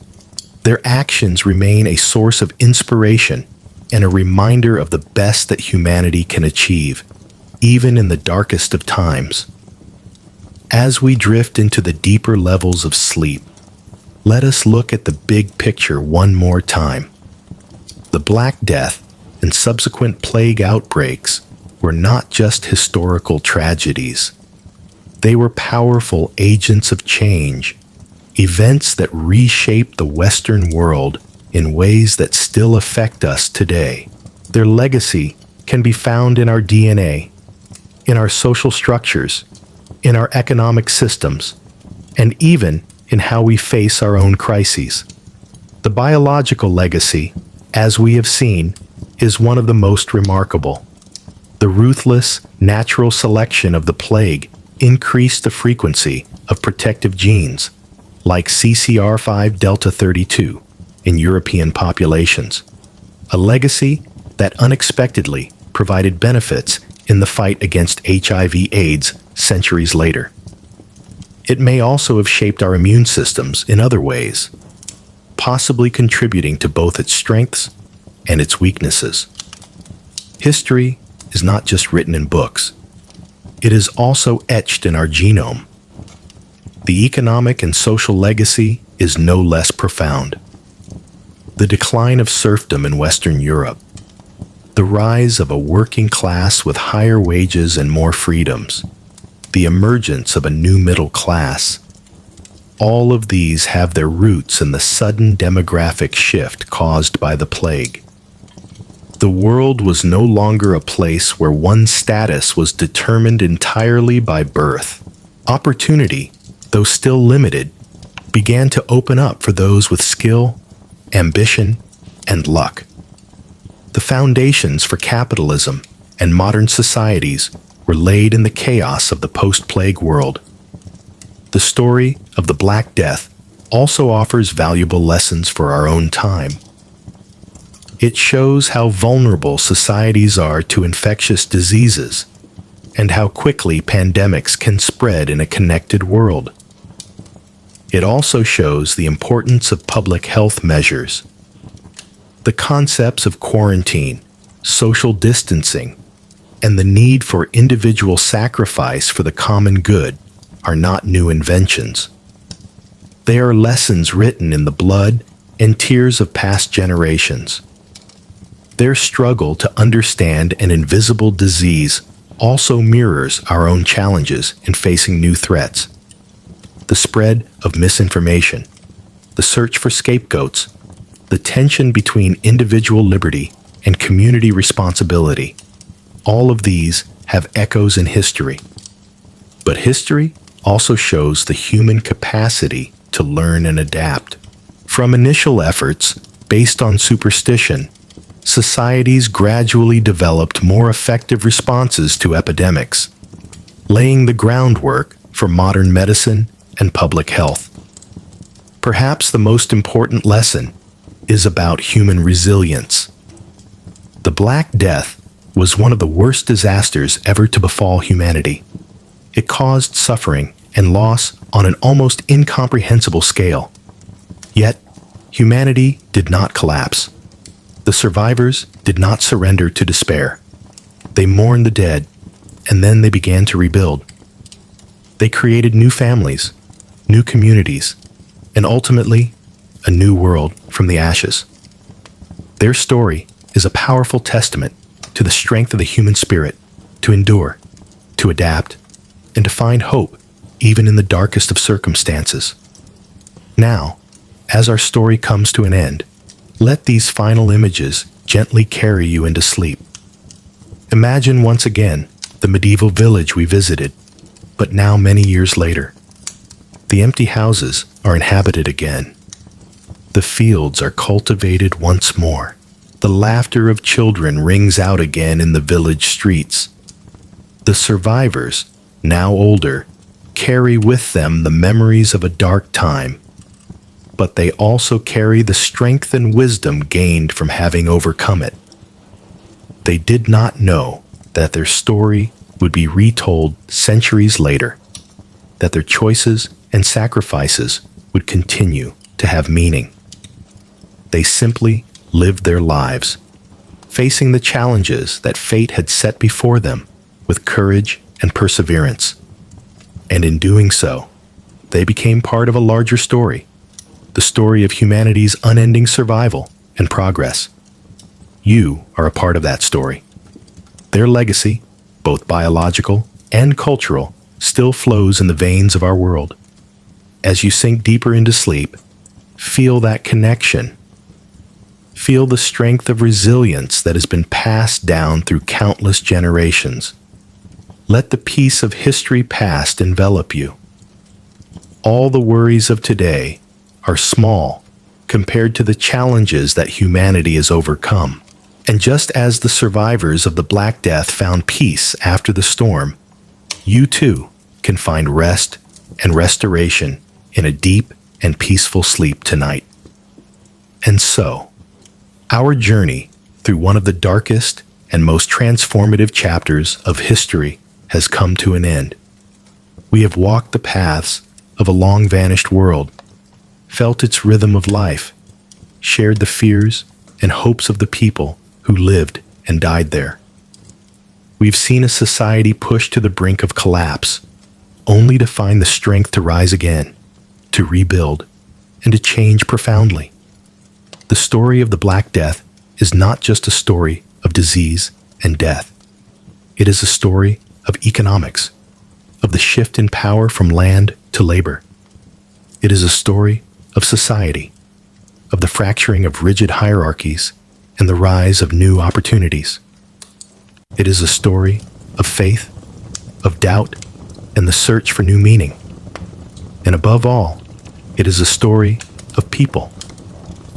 their actions remain a source of inspiration and a reminder of the best that humanity can achieve, even in the darkest of times. As we drift into the deeper levels of sleep, let us look at the big picture one more time. The Black Death and subsequent plague outbreaks were not just historical tragedies. They were powerful agents of change, events that reshaped the Western world in ways that still affect us today. Their legacy can be found in our DNA, in our social structures, in our economic systems, and even in how we face our own crises. The biological legacy, as we have seen, is one of the most remarkable. The ruthless, natural selection of the plague increased the frequency of protective genes, like CCR5 Delta 32, in European populations, a legacy that unexpectedly provided benefits in the fight against HIV/AIDS centuries later. It may also have shaped our immune systems in other ways, possibly contributing to both its strengths and its weaknesses. History is not just written in books. It is also etched in our genome. The economic and social legacy is no less profound. The decline of serfdom in Western Europe, the rise of a working class with higher wages and more freedoms, the emergence of a new middle class, all of these have their roots in the sudden demographic shift caused by the plague. The world was no longer a place where one's status was determined entirely by birth. Opportunity, though still limited, began to open up for those with skill, ambition, and luck. The foundations for capitalism and modern societies were laid in the chaos of the post-plague world. The story of the Black Death also offers valuable lessons for our own time. It shows how vulnerable societies are to infectious diseases and how quickly pandemics can spread in a connected world. It also shows the importance of public health measures. The concepts of quarantine, social distancing, and the need for individual sacrifice for the common good are not new inventions. They are lessons written in the blood and tears of past generations. Their struggle to understand an invisible disease also mirrors our own challenges in facing new threats. The spread of misinformation, the search for scapegoats, the tension between individual liberty and community responsibility, all of these have echoes in history. But history also shows the human capacity to learn and adapt. From initial efforts based on superstition, societies gradually developed more effective responses to epidemics, laying the groundwork for modern medicine and public health. Perhaps the most important lesson is about human resilience. The Black Death was one of the worst disasters ever to befall humanity. It caused suffering and loss on an almost incomprehensible scale. Yet, humanity did not collapse. The survivors did not surrender to despair. They mourned the dead, and then they began to rebuild. They created new families, new communities, and ultimately, a new world from the ashes. Their story is a powerful testament to the strength of the human spirit to endure, to adapt, and to find hope even in the darkest of circumstances. Now, as our story comes to an end, let these final images gently carry you into sleep. Imagine once again the medieval village we visited, but now many years later. The empty houses are inhabited again. The fields are cultivated once more. The laughter of children rings out again in the village streets. The survivors, now older, carry with them the memories of a dark time, but they also carry the strength and wisdom gained from having overcome it. They did not know that their story would be retold centuries later, that their choices and sacrifices would continue to have meaning. They simply lived their lives, facing the challenges that fate had set before them with courage and perseverance. And in doing so, they became part of a larger story, the story of humanity's unending survival and progress. You are a part of that story. Their legacy, both biological and cultural, still flows in the veins of our world. As you sink deeper into sleep, feel that connection. Feel the strength of resilience that has been passed down through countless generations. Let the peace of history past envelop you. All the worries of today are small compared to the challenges that humanity has overcome. And just as the survivors of the Black Death found peace after the storm, you too can find rest and restoration in a deep and peaceful sleep tonight. And so, our journey through one of the darkest and most transformative chapters of history has come to an end. We have walked the paths of a long-vanished world, felt its rhythm of life, shared the fears and hopes of the people who lived and died there. We've seen a society pushed to the brink of collapse, only to find the strength to rise again, to rebuild, and to change profoundly. The story of the Black Death is not just a story of disease and death. It is a story of economics, of the shift in power from land to labor. It is a story of society, of the fracturing of rigid hierarchies and the rise of new opportunities. It is a story of faith, of doubt, and the search for new meaning. And above all, it is a story of people,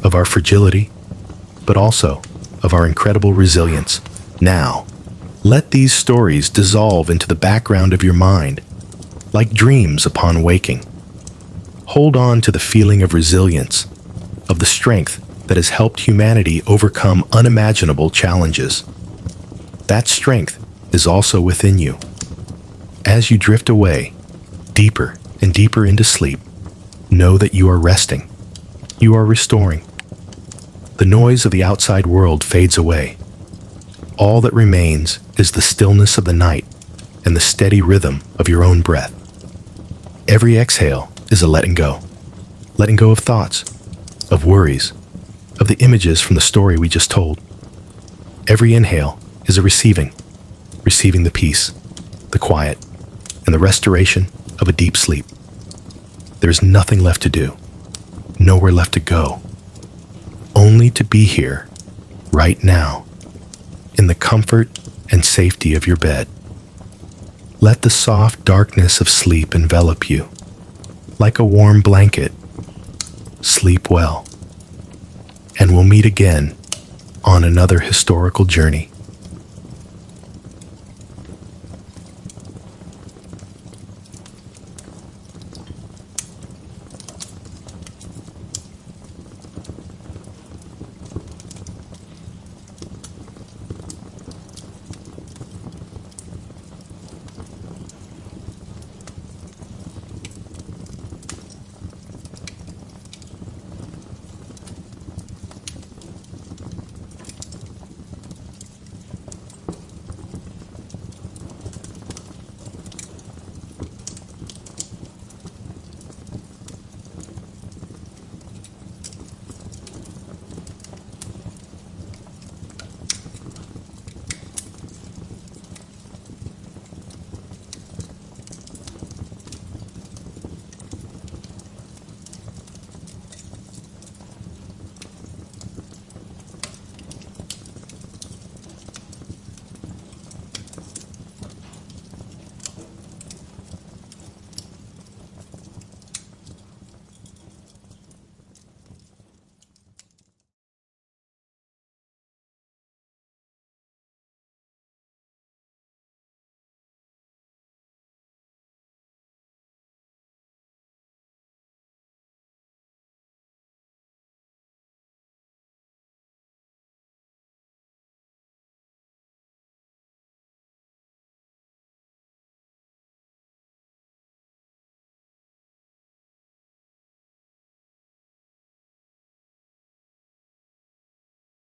of our fragility, but also of our incredible resilience. Now, let these stories dissolve into the background of your mind, like dreams upon waking. Hold on to the feeling of resilience, of the strength that has helped humanity overcome unimaginable challenges. That strength is also within you. As you drift away, deeper and deeper into sleep, know that you are resting. You are restoring. The noise of the outside world fades away. All that remains is the stillness of the night and the steady rhythm of your own breath. Every exhale is a letting go of thoughts, of worries, of the images from the story we just told. Every inhale is a receiving the peace, the quiet, and the restoration of a deep sleep. There's nothing left to do, nowhere left to go, only to be here, right now, in the comfort and safety of your bed. Let the soft darkness of sleep envelop you, like a warm blanket. Sleep well, and we'll meet again on another historical journey.